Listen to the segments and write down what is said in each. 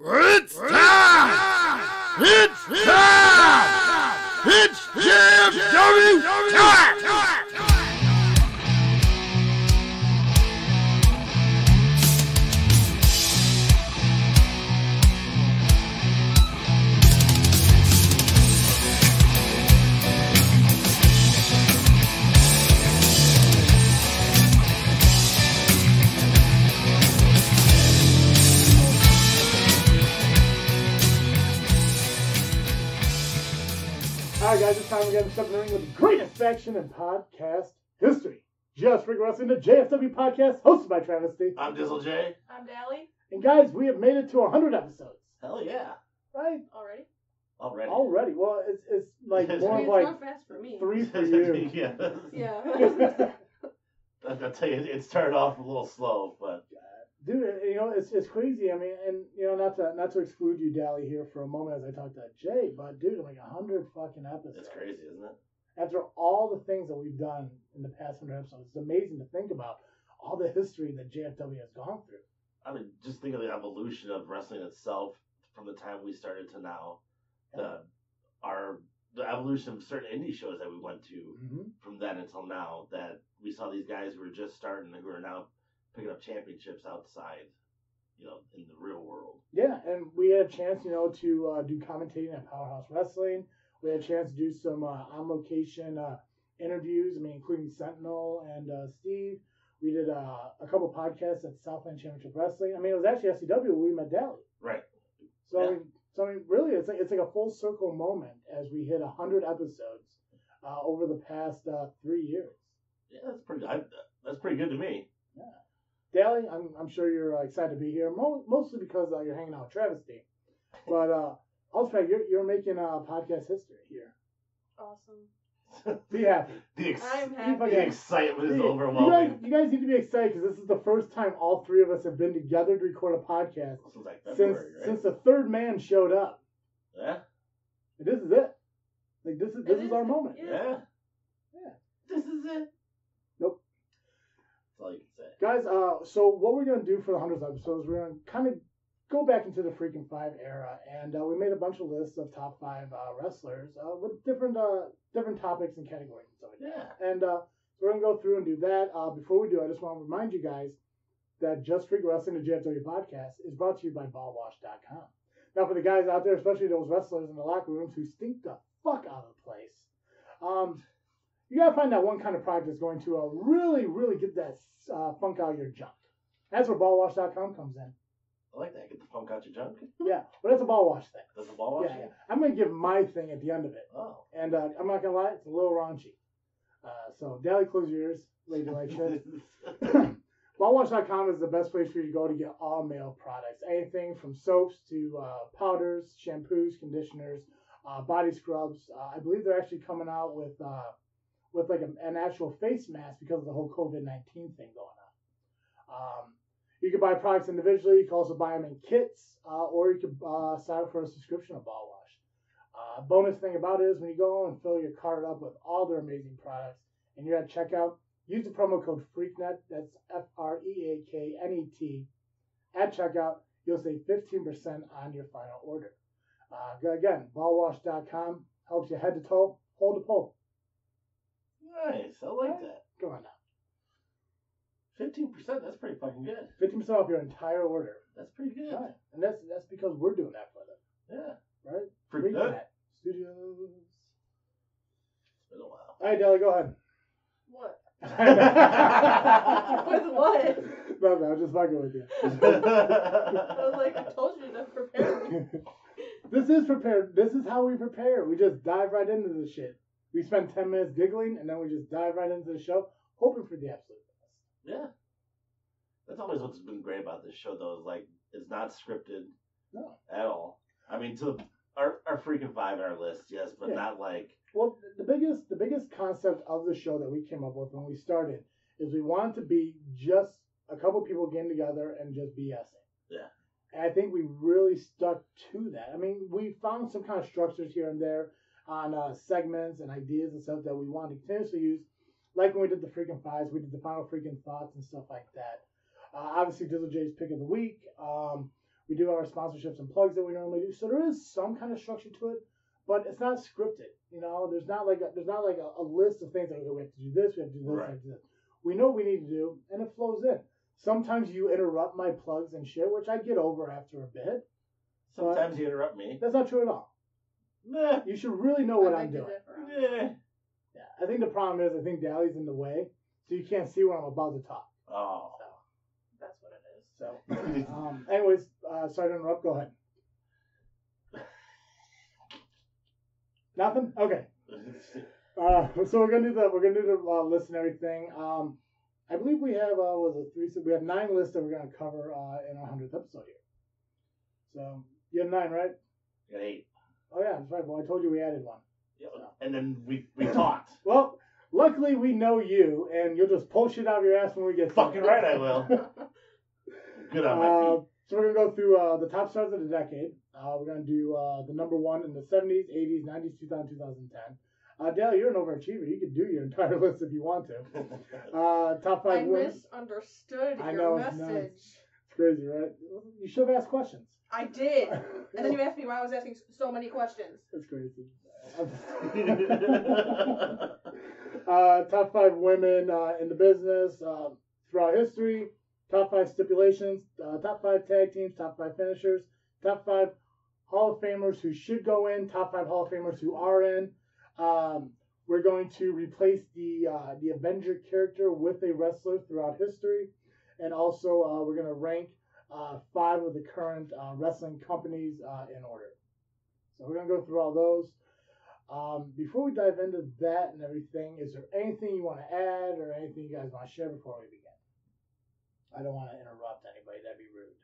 It's time! It's time! It's JFW time! Alright guys, it's time again to step in the ring with the greatest faction in podcast history. Just Freakin Wrestling, the JFW podcast, hosted by Travis D. I'm Dizzle J. I'm Dally. And guys, we have made it to 100 episodes. Hell yeah. Right? Already? Already. Well, it's like more I of mean, like it's not fast for me. 3 for you. Yeah. Yeah. I'll tell you, it started off a little slow, but Dude, you know, it's crazy. I mean, and you know, not to exclude you, Dally, here for a moment as I talk to Jay, but dude, like 100 fucking episodes. it's crazy, isn't it? After all the things that we've done in the past 100 episodes, it's amazing to think about all the history that JFW has gone through. I mean, just think of the evolution of wrestling itself from the time we started to now. The evolution of certain indie shows that we went to from then until now, that we saw these guys who were just starting and who are now picking up championships outside, you know, in the real world. Yeah, and we had a chance, you know, to do commentating at Powerhouse Wrestling. We had a chance to do some on-location interviews, I mean, including Sentinel and Steve. We did a couple podcasts at Southland Championship Wrestling. I mean, it was actually SCW where we met Dally. Right. So, Yeah. I mean, really, it's like a full circle moment as we hit 100 episodes over the past 3 years. Yeah, that's pretty good to me. Yeah. Dally, I'm sure you're excited to be here, mostly because you're hanging out with Travis D. But also, you're making podcast history here. Awesome. Be happy. I'm happy. The excitement is overwhelming. You guys need to be excited because this is the first time all three of us have been together to record a podcast Since like February, right? since the third man showed up. Yeah. This is it. Like this is our moment. Yeah. Yeah. This is it. Nope. That's all you can say. Guys, so what we're going to do for the 100th episodes, we're going to kind of go back into the Freakin' 5 era, and we made a bunch of lists of top 5 wrestlers with different topics and categories and stuff like that. And so we're going to go through and do that. Before we do, I just want to remind you guys that Just Freakin Wrestling, the JFW podcast, is brought to you by ballwash.com. Now, for the guys out there, especially those wrestlers in the locker rooms who stink the fuck out of the place, you got to find that one kind of product that's going to really, really get that funk out of your junk. That's where ballwash.com comes in. I like that. Get the funk out your junk. Yeah, but it's a ball wash thing. That's a ball wash. Yeah. I'm going to give my thing at the end of it. Oh. And I'm not going to lie, it's a little raunchy. So, Dally, close your ears, lady like shit. Ballwash.com is the best place for you to go to get all male products. Anything from soaps to powders, shampoos, conditioners, body scrubs. I believe they're actually coming out with like an actual face mask because of the whole COVID-19 thing going on. You can buy products individually. You can also buy them in kits, or you can sign up for a subscription of Ball Wash. Bonus thing about it is when you go and fill your cart up with all their amazing products, and you're at checkout, use the promo code FREAKNET. That's FREAKNET. At checkout, you'll save 15% on your final order. Again, ballwash.com helps you head to toe, hold to pole. Nice. I like that. Go on now. 15%. That's pretty fucking good. 15% off your entire order. That's pretty good. Right. And that's because we're doing that for them. Yeah. Right? Pretty good. Freaknet Studios. It's been a while. All right, Dally, go ahead. What? With With what? No, I'm just fucking with you. I was like, I told you to prepare me. This is prepared. This is how we prepare. We just dive right into the shit. We spend 10 minutes giggling, and then we just dive right into the show, hoping for the absolute best. Yeah. That's always what's been great about this show, though, is like it's not scripted at all. I mean, to our Freakin' 5 on our list, yes, but not like. Well, the biggest concept of the show that we came up with when we started is we wanted to be just a couple people getting together and just BSing. Yeah. And I think we really stuck to that. I mean, we found some kind of structures here and there on segments and ideas and stuff that we wanted to continuously use. Like when we did the Freakin' Fives, we did the Final Freakin' Thoughts and stuff like that. Obviously, Dizzle J's Pick of the Week. We do our sponsorships and plugs that we normally do. So there is some kind of structure to it, but it's not scripted. You know, there's not like a list of things like, okay, we have to do this, we have to do this, we have to do this. We know what we need to do, and it flows in. Sometimes you interrupt my plugs and shit, which I get over after a bit. Sometimes you interrupt me. That's not true at all. Nah. You should really know what I'm doing. Yeah. Yeah. I think the problem is I think Dally's in the way, so you can't see when I'm about to talk. Oh. So, that's what it is. So, anyways, sorry to interrupt. Go ahead. Nothing? Okay. So we're gonna do the list and everything. I believe we have we have 9 lists that we're gonna cover in our 100th episode here. So you have 9, right? I got 8. Oh yeah, that's right. Well, I told you we added 1. Yeah, and then we talked. Well, luckily we know you, and you'll just pull shit out of your ass when we get fucking right. I will. Good on my feet. So we're gonna go through the top stars of the decade. We're gonna do the number 1 in the 70s, 80s, 90s, 2000, 2010. Dale, you're an overachiever. You could do your entire list if you want to. Top 5 I wins. misunderstood I your know, message. It's crazy, right? You should have asked questions. I did. And then you asked me why I was asking so many questions. That's crazy. Top 5 women in the business throughout history. Top 5 stipulations. Top 5 tag teams. Top 5 finishers. Top 5 Hall of Famers who should go in. Top 5 Hall of Famers who are in. We're going to replace the Avenger character with a wrestler throughout history. And also we're going to rank 5 of the current wrestling companies in order. So we're going to go through all those. Before we dive into that and everything, is there anything you want to add or anything you guys want to share before we begin? I don't want to interrupt anybody. That'd be rude.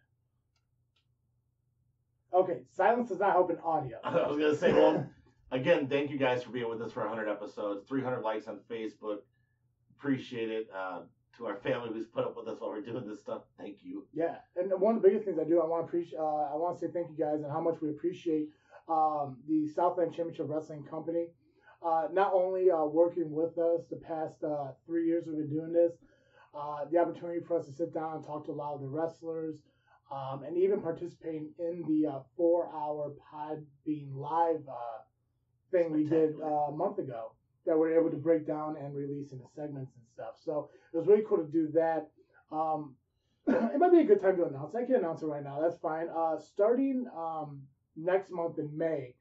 Okay, silence does not help in audio. I was going to say, well, again, thank you guys for being with us for 100 episodes. 300 likes on Facebook. Appreciate it. To our family who's put up with us while we're doing this stuff, thank you. Yeah, and one of the biggest things I do, I want to say thank you guys and how much we appreciate the Southland Championship Wrestling Company. Not only working with us the past 3 years we've been doing this, the opportunity for us to sit down and talk to a lot of the wrestlers, and even participating in the 4-hour Podbean Live thing we did a month ago that we're able to break down and release into segments and stuff. So it was really cool to do that. It might be a good time to announce. I can announce it right now. That's fine. Starting next month in May,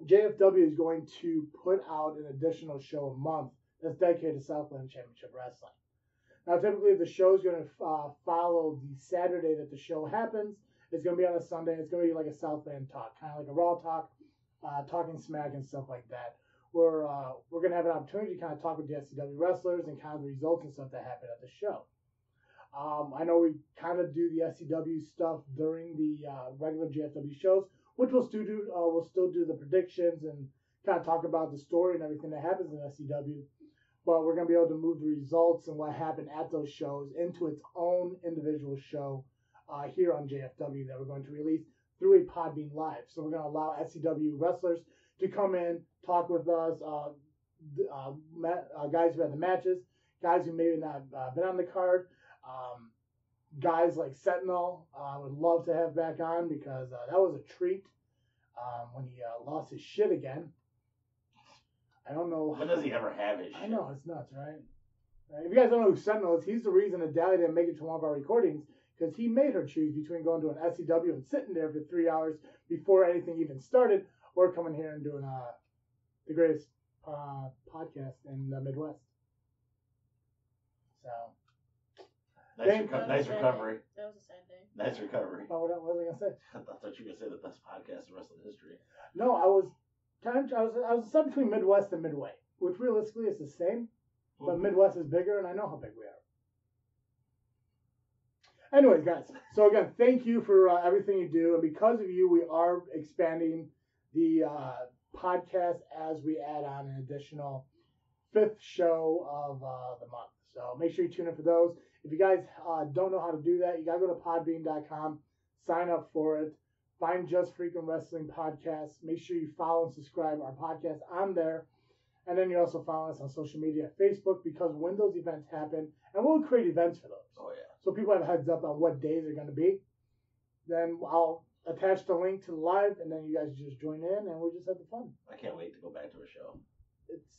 JFW is going to put out an additional show a month that's dedicated to Southland Championship Wrestling. Now, typically the show is going to follow the Saturday that the show happens. It's going to be on a Sunday. It's going to be like a Southland talk, kind of like a Raw talk, talking smack and stuff like that. We're going to have an opportunity to kind of talk with the SCW wrestlers and kind of the results and stuff that happened at the show. I know we kind of do the SCW stuff during the regular JFW shows, which we'll still do the predictions and kind of talk about the story and everything that happens in SCW. But we're going to be able to move the results and what happened at those shows into its own individual show here on JFW that we're going to release through a Podbean Live. So we're going to allow SCW wrestlers to come in, talk with us, guys who had the matches, guys who maybe not been on the card, guys like Sentinel. I would love to have back on because that was a treat when he lost his shit again. I don't know. When does he ever have his shit? I know, it's nuts, right? If you guys don't know who Sentinel is, he's the reason that Dally didn't make it to one of our recordings because he made her choose between going to an SCW and sitting there for 3 hours before anything even started, or coming here and doing the greatest podcast in the Midwest. So, nice recovery. That was a sad day. Nice recovery. Oh, what was I gonna say? I thought you were gonna say the best podcast in wrestling history. No, I was stuck between Midwest and Midway, which realistically is the same, but Midwest is bigger, and I know how big we are. Anyways, guys, so again, thank you for everything you do, and because of you, we are expanding the podcast as we add on an additional 5th show of the month. So make sure you tune in for those. If you guys don't know how to do that, you gotta go to podbean.com, sign up for it, find Just Freakin' Wrestling Podcast. Make sure you follow and subscribe our podcast on there. And then you also follow us on social media, Facebook, because when those events happen, and we'll create events for those. Oh, yeah. So people have a heads up on what days they're going to be. Then I'll attach the link to the live, and then you guys just join in, and we'll just have the fun. I can't wait to go back to a show. It's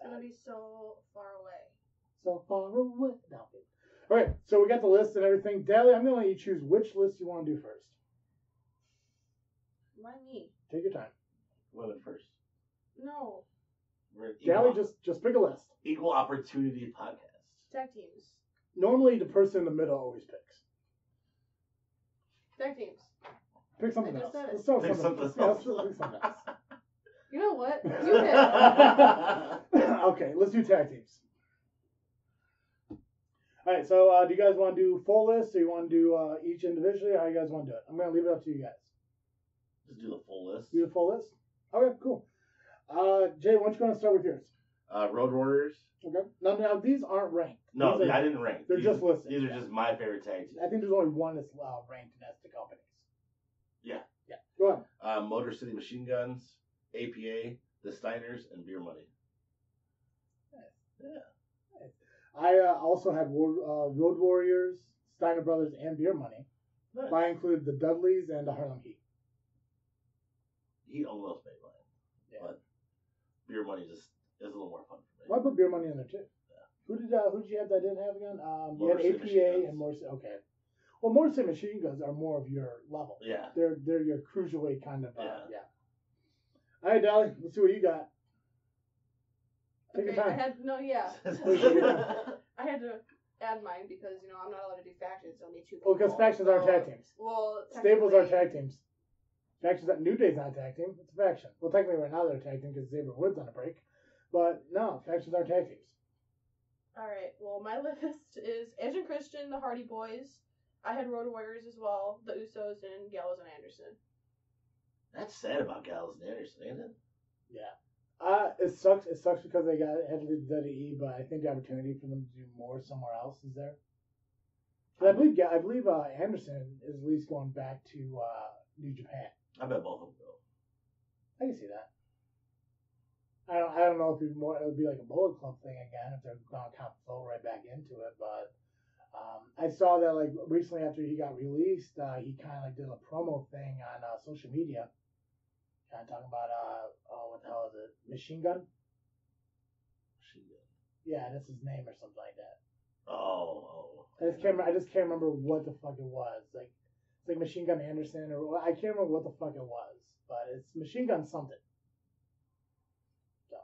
gonna be so far away. So far away. No. Okay, so we got the list and everything. Daly, I'm gonna let you choose which list you want to do first. Why me? Take your time. Women first. No. Daly, just pick a list. Equal opportunity podcast. Tag teams. Normally, the person in the middle always picks. Tag teams. Pick something I else. just said it. Let's start Pick with something something else. else. Yeah, let's pick something else. You know what? You pick. Okay, let's do tag teams. All right, so do you guys want to do full list, or you want to do each individually? How you guys want to do it? I'm going to leave it up to you guys. Just do the full list. Do the full list? Okay, cool. Jay, why don't you go and start with yours? Road Warriors. Okay. Now these aren't ranked. No, These are- I didn't rank. They're These- just listed. These are just my favorite tag teams. I think there's only one that's ranked, and that's the companies. Yeah. Yeah. Go ahead. Motor City Machine Guns, APA, the Steiners, and Beer Money. Yeah. I also had Road Warriors, Steiner Brothers, and Beer Money. Nice. I included the Dudleys and the Harlem Heat. He almost made mine. Yeah. But Beer Money just is a little more fun for me. Well, I put Beer Money in there too. Yeah. Who did you have that didn't have again? You Motor had City Machine APA Guns. and Motor City. Okay. Well, Motor City Machine Guns are more of your level. Yeah. They're your cruiserweight kind of. Yeah. All right, Dolly. Let's see what you got. Take your Okay, time. I had to add mine because I'm not allowed to do factions. It's only two Well, people. because factions aren't tag teams. Well, Stables are technically- tag teams. Factions that New Day's not a tag team. It's a faction. Well, technically right now they're a tag team because Xavier Woods on a break. But no, factions are tag teams. All right. Well, my list is Edge and Christian, the Hardy Boys. I had Road Warriors as well, the Usos, and Gallows and Anderson. That's sad about Gallows and Anderson, ain't it? Yeah. It sucks. It sucks because they had to leave the WWE, but I think the opportunity for them to do more somewhere else is there. But I believe Anderson is at least going back to New Japan. I bet both of them will. I can see that. I don't know if it would be like a Bullet Club thing again if they're going to kind of flow right back into it, but I saw that like recently after he got released, he kind of like did a promo thing on social media, kind of talking about what the hell is it, Machine Gun? Machine Gun. Yeah, that's his name or something like that. Oh. I just can't remember what the fuck it was. Like it's like Machine Gun Anderson or I can't remember what the fuck it was, but it's Machine Gun something. So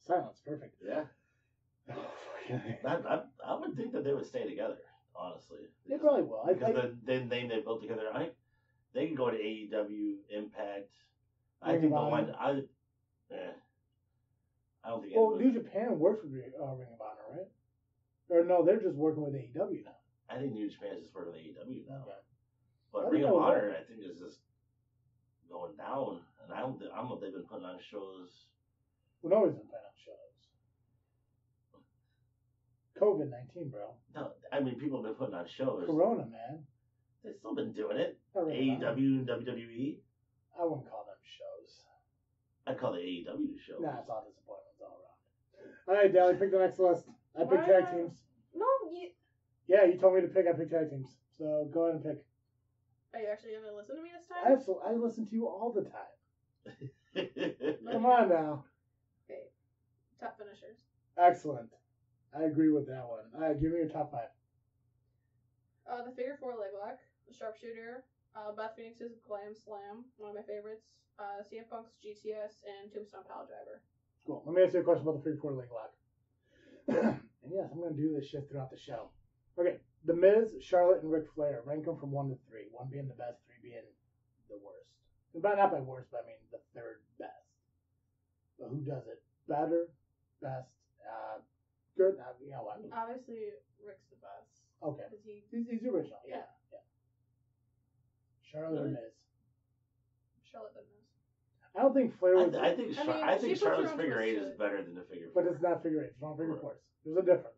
silence, perfect. Yeah. I would think that they would stay together, honestly. They probably will. Because the name they built together, they can go to AEW, Impact. I Ring think of they'll Honor. wind. I don't think. Well, anybody- New Japan works with Ring of Honor, right? Or no, they're just working with AEW now. I think New Japan is just working with AEW now. Okay. But I Ring think of that would Honor, work. I think, is just going down, and I don't know if they've been putting on shows. Well, nobody's been playing on shows. COVID-19, bro. No, I mean people have been putting on shows. Corona, man. They've still been doing it. Not Ring of Honor. AEW and WWE. I wouldn't call them shows. I'd call the AEW shows. Nah, it's all disappointments all around. All right, Dally, pick the next list. I picked tag teams. No, you. Yeah, you told me to pick. I picked tag teams. So go ahead and pick. Are you actually gonna listen to me this time? I listen to you all the time. Come on now. Okay. Top finishers. Excellent. I agree with that one. All right, give me your top 5. The figure 4 leg lock, the sharpshooter, Beth Phoenix's Glam Slam, one of my favorites. CM Punk's GTS and Tombstone Pile Driver. Cool. Let me ask you a question about the 3/4 leg lock. And yes, I'm going to do this shit throughout the show. Okay, The Miz, Charlotte, and Ric Flair. Rank them from 1 to 3. 1 being the best, 3 being the worst. Not by worst, but I mean the third best. But who does it better, best, good? You know what? Obviously, Rick's the best. Okay. 'Cause he, He's the original. Yeah. Charlotte or Really? Miz? Charlotte the Miz. I don't think Flair was. I think she puts her Charlotte's own figure twist 8 to is it. better than the figure 4. But it's not figure 8. It's not figure 4s. There's a difference.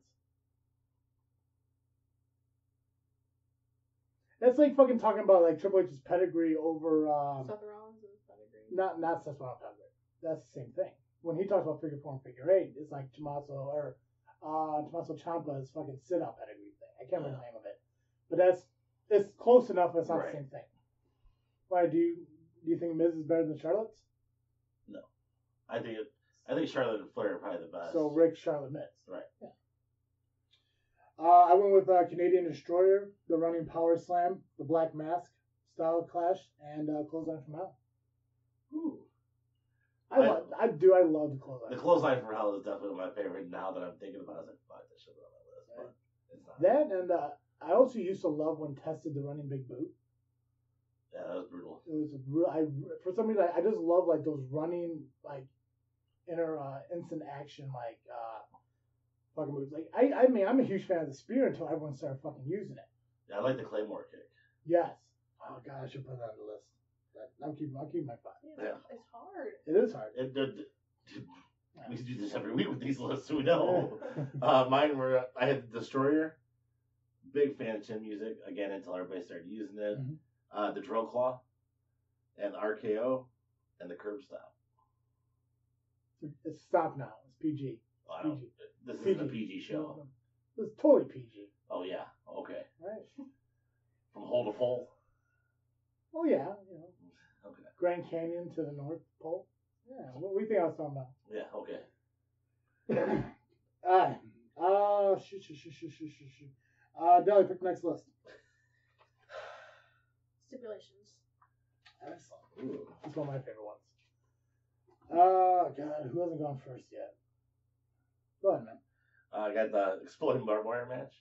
That's like fucking talking about like Triple H's pedigree over Seth Rollins and pedigree. not Seth Rollins pedigree. That's the same thing. When he talks about figure 4 and figure 8, it's like Tommaso Ciampa's fucking sit out pedigree thing. I can't remember the name of it, but that's It's close enough, but it's not Right. the same thing. Why do you think Miz is better than Charlotte's? No, I think Charlotte and Flair are probably the best. So Rick, Charlotte, Miz. Right. Yeah. I went with Canadian Destroyer, the Running Power Slam, the Black Mask style clash, and Clothesline from Hell. Ooh. I love the Clothesline. The Clothesline from Hell is definitely my favorite. Now that I'm thinking about it, I was like, fuck, that should be on my list, but it's not. That and I also used to love when Test did the Running Big Boot. Yeah, that was brutal. It was for some reason I just love like those running like instant action like fucking moves. Like I mean I'm a huge fan of the spear until everyone started fucking using it. Yeah, I like the Claymore kick. Yes. Oh god, I should put that on the list. I'll keep my 5. Yeah, it's hard. It is hard. We do this every week with these lists, so we know. Mine were I had the Destroyer. Big fan of chin music again until everybody started using it. Mm-hmm. The Drill Claw, and the RKO, and the Curb Stop. It's stop now. It's PG. PG. This PG. isn't a PG show. It's totally PG. Oh yeah, okay. Right. From hole to pole. Oh yeah, you know. Okay. Grand Canyon to the North Pole. Yeah, what do you think I was talking about? Yeah, okay. Alright. Shoot. Deli, pick the next list. Stipulations. Excellent. Ooh. That's one of my favorite ones. God, who hasn't gone first yet? Go ahead, man. I got the Exploding Barbed Wire match.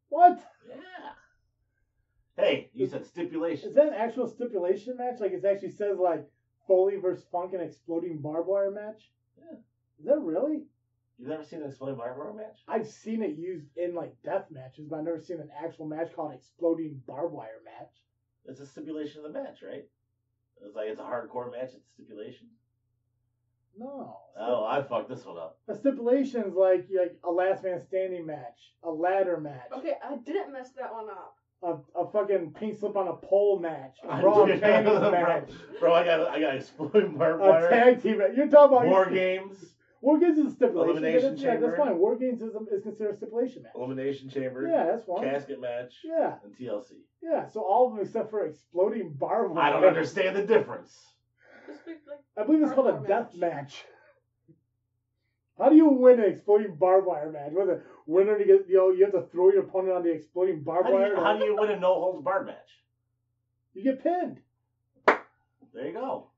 What? Yeah. Hey, you said stipulations. Is that an actual stipulation match? Like it actually says like Foley versus Funk and Exploding Barbed Wire match? Yeah. Is that really? You've never seen an Exploding Barbed Wire match? I've seen it used in like death matches, but I've never seen an actual match called Exploding Barbed Wire match. It's a stipulation of the match, right? It's like it's a hardcore match. It's a stipulation. No. Oh, I fucked this one up. A stipulation is like a last man standing match, a ladder match, Okay, I didn't mess that one up. a fucking pink slip on a pole match, a I raw did. panties match, Bro, I got Exploding Barbed a Wire. tag team match. You're talking about War Games. War Games is a stipulation. Elimination Yeah, that's Chamber. fine. War Games is considered a stipulation match. Elimination Chamber. Yeah, that's one. Casket match. Yeah, And TLC. yeah. So all of them except for Exploding Barbed Wire. I don't understand the difference. Just like I believe it's called a hardcore death match. How do you win an Exploding Barbed Wire match? Was it winner to get you have to throw your opponent on the Exploding Barbed Wire? How do you win a no holds barred match? You get pinned. There you go.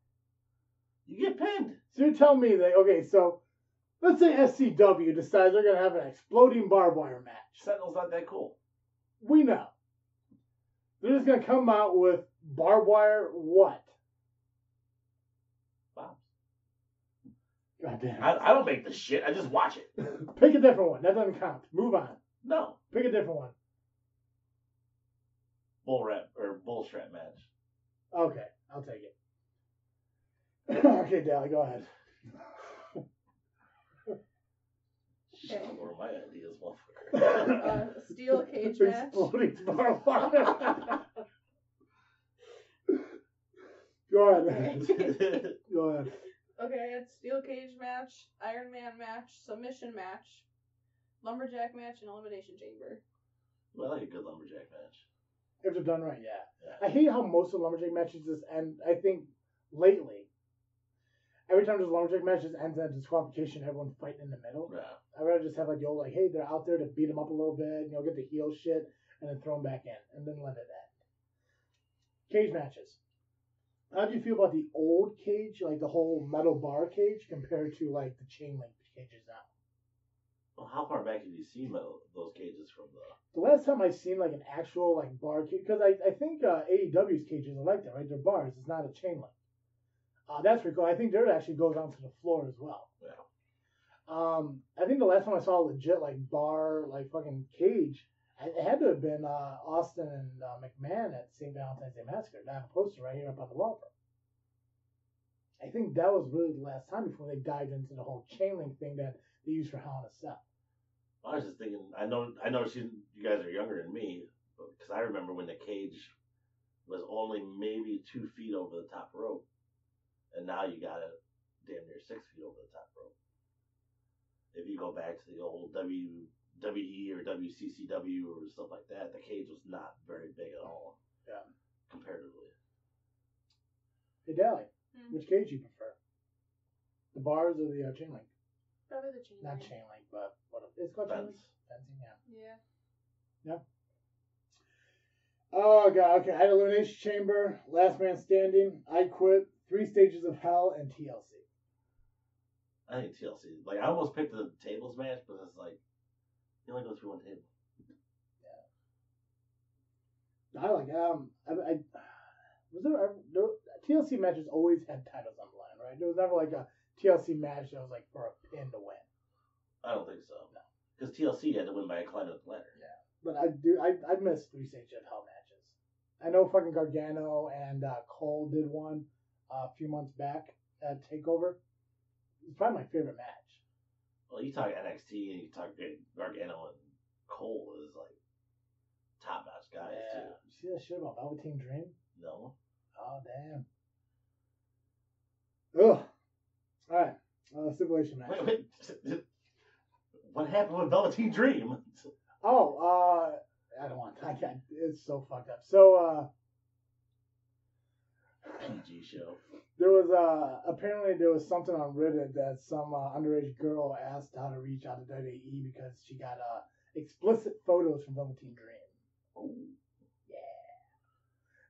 You get pinned. So you're telling me that so let's say SCW decides they're gonna have an Exploding Barbed Wire match. Sentinel's not that cool. We know. They're just gonna come out with barbed wire what? Wow. God damn. I don't make this shit. I just watch it. Pick a different one. That doesn't count. Move on. No. Pick a different one. Bull strap match. Okay, I'll take it. Okay, Dally, go ahead. Shit, what are my ideas, motherfucker? Steel cage match. Exploding barbed wire. Go ahead. Go ahead. Okay, it's steel cage match, Iron Man match, submission match, lumberjack match, and elimination chamber. I like a good lumberjack match. If they're done right, yeah. Yeah. I hate how most of the lumberjack matches just end. I think lately, every time there's a lumberjack match, just ends in a disqualification. Everyone's fighting in the middle. Yeah. I'd rather just have like the old hey, they're out there to beat them up a little bit, get the heel shit, and then throw them back in, and then let it end. Cage matches. How do you feel about the old cage, like the whole metal bar cage, compared to like the chain link cages now? Well, how far back have you seen those cages from the? The last time I seen like an actual like bar cage, because I think AEW's cages are like that, right? They're bars. It's not a chain link. That's pretty cool. I think theirs actually goes onto the floor as well. Yeah. I think the last time I saw a legit like bar like fucking cage, it had to have been Austin and McMahon at St. Valentine's Day Massacre. I have a poster right here up on the wall. I think that was really the last time before they dived into the whole chain link thing that they use for Hell in a Cell. I was just thinking. I know. You guys are younger than me, because I remember when the cage was only maybe 2 feet over the top rope, and now you got it damn near 6 feet over the top rope. If you go back to the old WE or WCCW or stuff like that, the cage was not very big at all. Yeah. Comparatively. Hey, Dally, which cage do you prefer? The bars or the chain link? Probably the chain link. Not chain link, but what? It's called chain link? Fencing, Yeah. Yeah. Oh, God. Okay. I had Elimination Chamber, Last Man Standing, I Quit, 3 Stages of Hell, and TLC. I think TLC. Like, I almost picked the tables match, but it's like, you only go through one table. Yeah. I like, was there ever, TLC matches always had titles on the line, right? There was never like a TLC match that was like for a pin to win. I don't think so. No. Because TLC had to win by a climb of the ladder. Yeah. But I miss 3 Stages of Hell matches. I know fucking Gargano and Cole did one a few months back at TakeOver. It's probably my favorite match. Well, you talk NXT and you talk Gargano and Cole is like top notch guys too. You see that shit about Velveteen Dream? No. Oh damn. Ugh. All right. Stipulation match. Wait. What happened with Velveteen Dream? Oh, I don't want to. I can't. It's so fucked up. So, PG show. There was apparently there was something on Reddit that some underage girl asked how to reach out to WWE because she got explicit photos from Velveteen Dream. Oh. Yeah.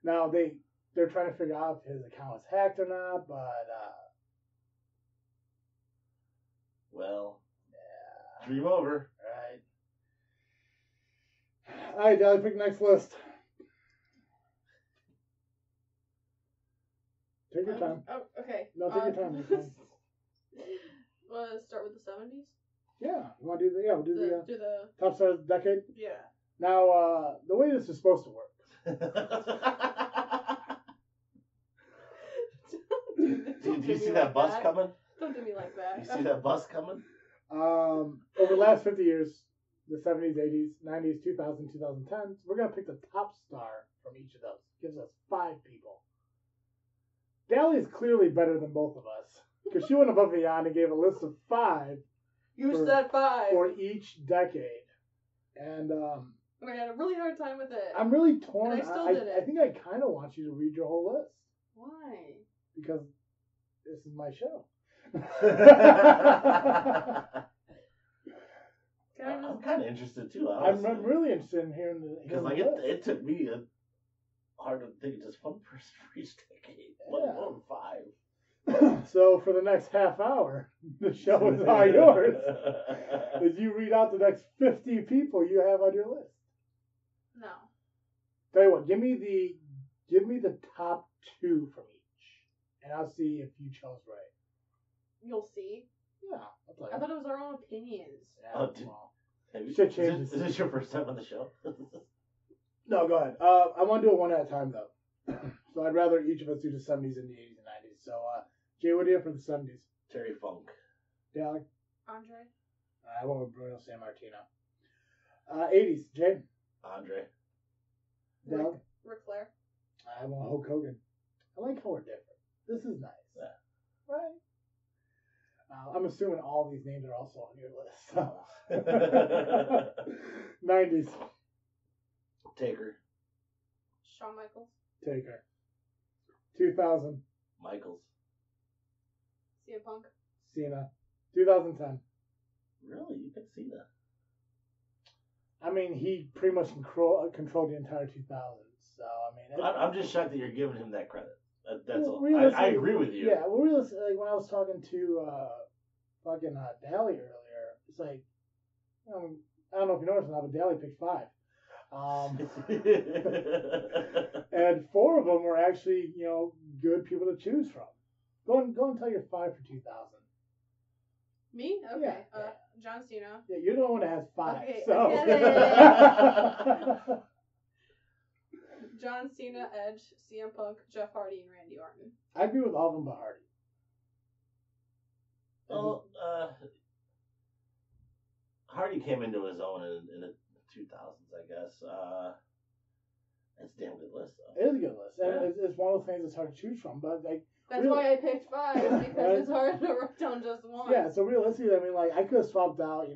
Now they're trying to figure out if his account was hacked or not, but well, yeah. Dream over. All right, Dally, pick next list. Take your time. Oh, okay. No, take your time. Want to start with the 70s? Yeah. You want to do the? Yeah, we'll do the top stars of the decade. Yeah. Now, the way this is supposed to work. Do you see that bus coming? Don't do me like that. You see that bus coming? Over the last 50 years, the 70s, 80s, 90s, 2000s, 2010s, we're going to pick the top star from each of those. Gives us 5 people. Dally is clearly better than both of us because she went above and beyond and gave a list of 5. You said 5 for each decade, and I had a really hard time with it. I'm really torn. And I still did it. I think I kind of want you to read your whole list. Why? Because this is my show. I'm kind of interested too. I'm really interested in hearing because like it took me hard to think of just one person for each decade, let alone 5. So for the next half hour, the show is all yours. As you read out the next 50 people you have on your list. No. Tell you what, give me the top 2 from each, and I'll see if you chose right. You'll see. Yeah, I'll tell you. I thought it was our own opinions. Yeah, is this your first time on the show? No, go ahead. I want to do it one at a time though. So I'd rather each of us do the 70s and the 80s and 90s. So, Jay, what do you have for the 70s? Terry Funk. Dally? Andre? I went with Bruno Sammartino. 80s, Jay? Andre. Dally? Ric Flair? I want Hulk Hogan. I like how we're different. This is nice. Yeah. Right? I'm assuming all these names are also on your list. So. 90s. Taker. Shawn Michaels? Taker. 2000. Michaels. CM Punk? Cena. 2010. Really? You picked Cena? I mean, he pretty much controlled the entire 2000s. So, I mean... I'm just shocked that you're giving him that credit. That's all. I agree with you. Yeah, well, realistically, like, when I was talking to fucking Dally earlier, it's like, I don't know if you noticed or not, but Dally picked 5. And 4 of them were actually, good people to choose from. Go and tell your 5 for 2000. Me? Okay. Yeah. John Cena. Yeah, you're the one that has 5. Okay, so. John Cena, Edge, CM Punk, Jeff Hardy, and Randy Orton. I agree with all of them but Hardy. Well, Hardy came into his own in the 2000s, I guess. That's a damn good list, though. It is a good list. And it's one of those things that's hard to choose from. But like That's why I picked 5, because it's hard to write down just one. Yeah, so realistically, I mean, like, I could have swapped out,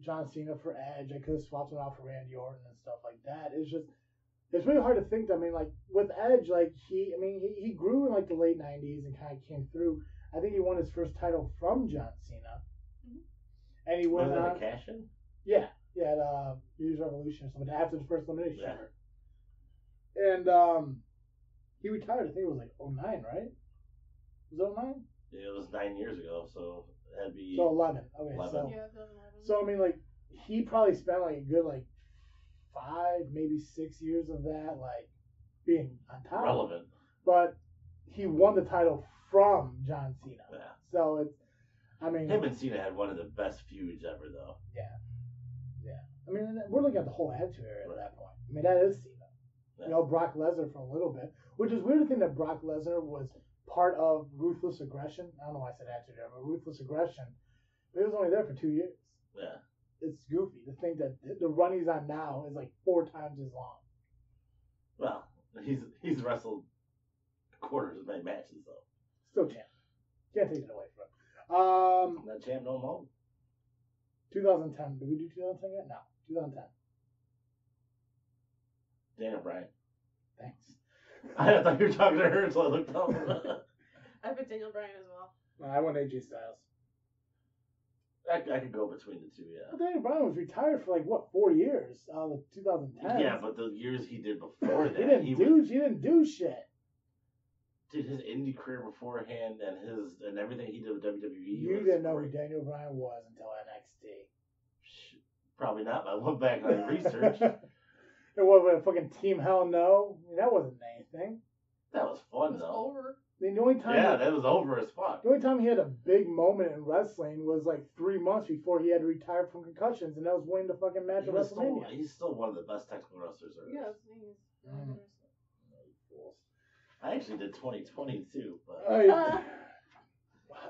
John Cena for Edge. I could have swapped him out for Randy Orton and stuff like that. It's really hard to think. I mean, like, with Edge, like, he grew in, like, the late 90s and kind of came through. I think he won his first title from John Cena. Mm-hmm. And he went on. Was it a cash-in? Yeah, at New Year's Revolution or something, after the first elimination chamber. And he retired, I think it was, like, 09, right? Was it 09? Yeah, it was 9 years ago, so that'd be... So 11. Okay, 11. So, yeah, 11. So, I mean, like, he probably spent, like, a good, like, 5, maybe 6 years of that, like, being on top. Relevant. But he won the title from John Cena. Yeah. So, it's, I mean... Him and Cena had one of the best feuds ever, though. Yeah. I mean, we're looking at the whole Attitude Era at that point. I mean, that is Cena. Yeah. Brock Lesnar for a little bit. Which is weird to think that Brock Lesnar was part of Ruthless Aggression. I don't know why I said Attitude Era, but Ruthless Aggression. But he was only there for 2 years. Yeah. It's goofy to think that the run he's on now is like 4 times as long. Well, he's wrestled quarters of many matches, though. Still champ. Can't take it away from him. Not champ no more. 2010. Did we do 2010 yet? No. 2010. Daniel Bryan. Thanks. I thought you were talking to her, so I looked up. I picked Daniel Bryan as well. I went AJ Styles. I could go between the two, yeah. Well, Daniel Bryan was retired for 4 years? The 2010. Yeah, but the years he did before that, he didn't do shit. Dude, his indie career beforehand and everything he did with WWE. You didn't know who Daniel Bryan was until NXT. Probably not, but I went back and I researched. It wasn't a fucking Team Hell No. That wasn't anything. That was fun, It was though. over. I mean, the only time that was over as fuck. The only time he had a big moment in wrestling was 3 months before he had to retire from concussions, and that was winning the fucking match at WrestleMania. He's still one of the best technical wrestlers there is. Yes, he is. I actually did 2020 too, but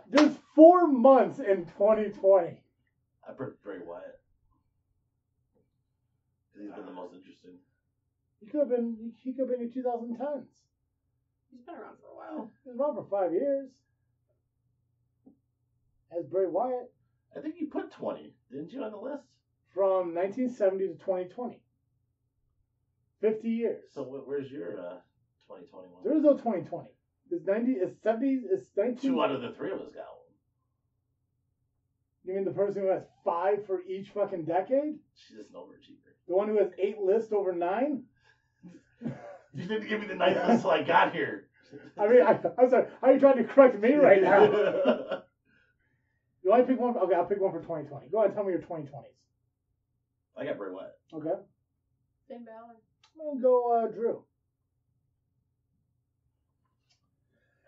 there's 4 months in 2020. I picked Bray Wyatt. He's been the most interesting. He could have been your 2010s. He's been around for a while. He's been around for 5 years. As Bray Wyatt. I think you put 20, didn't you, on the list? From 1970 to 2020. 50 years. So where's your 2021? There is no 2020. It's 70s, it's 19... 2 out of the 3 of us got one. You mean the person who has 5 for each fucking decade? She's just an overachiever. The one who has 8 lists over 9? You didn't give me the 9th list till I got here. I mean, I'm sorry. How are you trying to correct me right now? You want to pick one? Okay, I'll pick one for 2020. Go ahead and tell me your 2020s. I got Bray Wyatt. Okay. Finn Balor. I'm going to go Drew.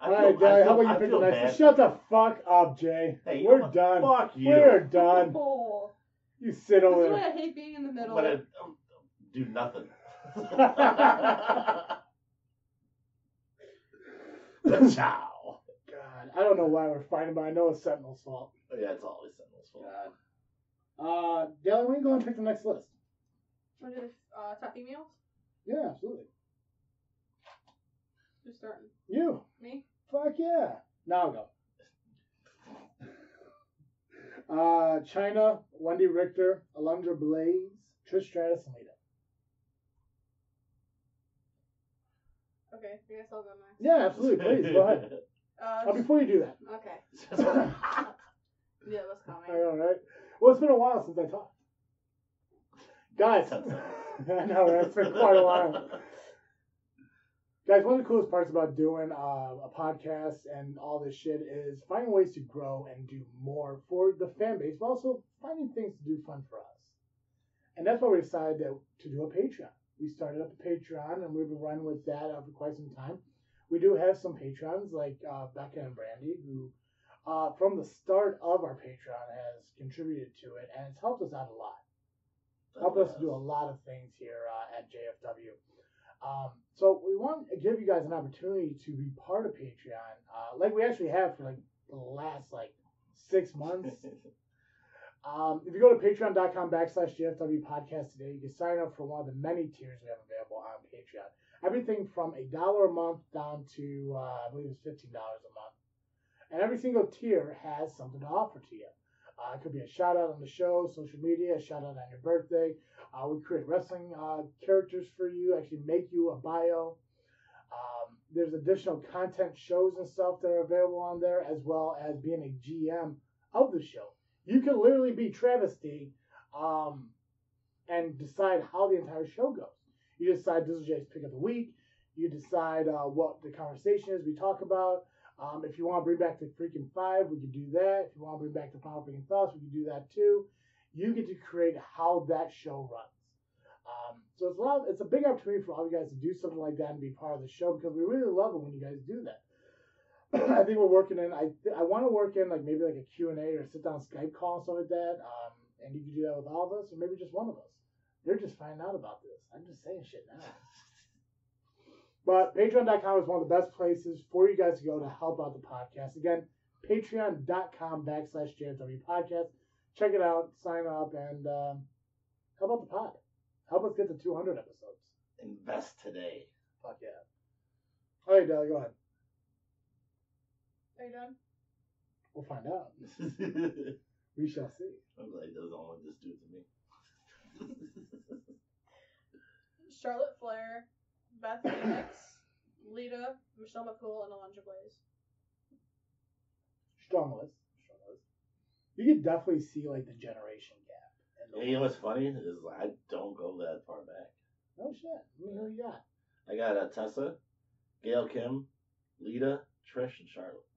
All right, Jay, how about you pick the next? Shut the fuck up, Jay. Hey, we're done. Fuck you. We're done. Oh. You sit over there. This is why I hate being in the middle. But I do nothing. Ciao. God, I don't know why we're fighting, but I know it's Sentinel's fault. Yeah, it's always Sentinel's fault. God. Dale, why don't you go and pick the next list? Want to do top females? Yeah, absolutely. Who's starting? You. Me? Fuck yeah. Now go. Chyna, Wendy Richter, Alundra Blaze, Trish Stratus, and Lita. Okay, I guess I'll go next. Yeah, absolutely. Please, go ahead. Before you do that. Okay. Yeah, let's comment. I know, right? Well, it's been a while since I talked. Guys. I know, right? It's been quite a while. Guys, one of the coolest parts about doing a podcast and all this shit is finding ways to grow and do more for the fan base, but also finding things to do fun for us. And that's why we decided to do a Patreon. We started up a Patreon, and we've been running with that for quite some time. We do have some Patrons like Becca and Brandy, who from the start of our Patreon has contributed to it, and it's helped us out a lot. Helped us do a lot of things here at JFW. So we want to give you guys an opportunity to be part of Patreon, like we actually have for the last 6 months. If you go to patreon.com/JFW podcast today, you can sign up for one of the many tiers we have available on Patreon. Everything from $1 a month down to I believe it's $15 a month. And every single tier has something to offer to you. It could be a shout out on the show, social media, a shout out on your birthday. We create wrestling characters for you, actually make you a bio. There's additional content shows and stuff that are available on there, as well as being a GM of the show. You can literally be travesty and decide how the entire show goes. You decide Dizzle J's pick of the week. You decide what the conversation is we talk about. If you want to bring back the Freakin' 5, we could do that. If you want to bring back the Final Freaking Thoughts, we could do that too. You get to create how that show runs. So it's a big opportunity for all you guys to do something like that and be part of the show, because we really love it when you guys do that. I think we're working in. I want to work in like maybe like a Q&A or sit down Skype call and stuff like that. And you can do that with all of us, or maybe just one of us. They're just finding out about this. I'm just saying shit now. But Patreon.com is one of the best places for you guys to go to help out the podcast. Again, Patreon.com/JFW podcast. Check it out, sign up, and help out the pod. Help us get to 200 episodes. Invest today. Fuck yeah. All right, Dale, go ahead. Are you done? We'll find out. We shall see. I'm glad he doesn't want this dude to me. Charlotte Flair, Beth Phoenix, Lita, Michelle McCool, and Alundra Blaze. Strong list. You could definitely see like the generation gap. You know what's funny is I don't go that far back. Oh shit! Let me know who you got. I got Tessa, Gail Kim, Lita, Trish, and Charlotte.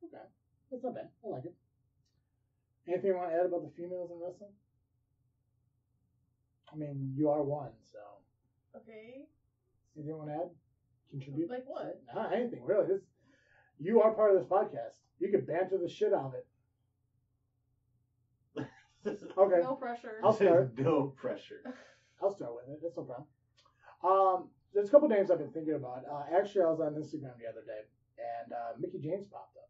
Okay, that's not bad. I like it. Anything you want to add about the females in wrestling? I mean, you are one, so. Okay. Anything you want to add? Contribute? Like what? Nah, anything really. You are part of this podcast. You can banter the shit out of it. Okay. No pressure. I'll start. No pressure. I'll start with it. That's no problem. There's a couple names I've been thinking about. Actually, I was on Instagram the other day, and Mickie James popped up.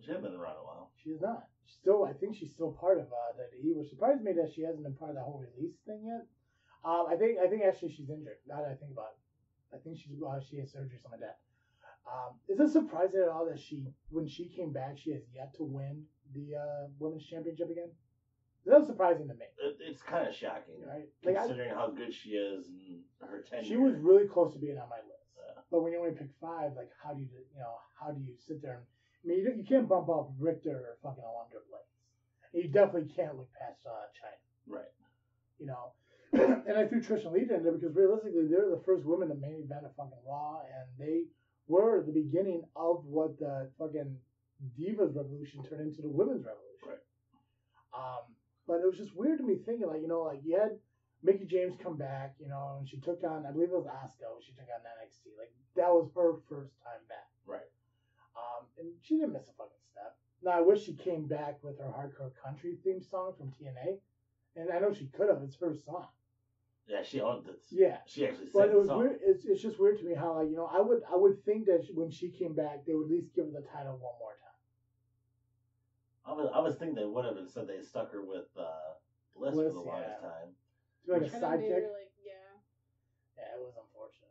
She hasn't been around a while. She's not. I think she's still part of WWE, which surprised me that she hasn't been part of that whole release thing yet. I think actually she's injured. Now that I think about it, I think she had surgery or something like that. Is it surprising at all that when she came back, she has yet to win the women's championship again? That's surprising to me. It's kind of shocking, right? Considering how good she is and her tenure. She was really close to being on my list, but when you only pick 5, like how do you sit there and I mean you can't bump up Richter or fucking Alundra Blaze. And you definitely can't look past China, right? You know. And I threw Trish and Lita in there because realistically they're the first women to main event of fucking Raw, and they were the beginning of what the fucking Divas Revolution turned into the Women's Revolution. Right. But it was just weird to me thinking, like, you had Mickie James come back, and she took on, I believe it was Asuka, she took on NXT. Like, that was her first time back. Right. And she didn't miss a fucking step. Now, I wish she came back with her Hardcore Country theme song from TNA. And I know she could have. It's her song. Yeah, she owned it. Yeah. She actually sang but it was the song. weird. It's just weird to me how, like, I would think that when she came back, they would at least give her the title one more time. I was thinking they would have instead they stuck her with Bliss for the longest time. Like a sidekick. Yeah, it was unfortunate.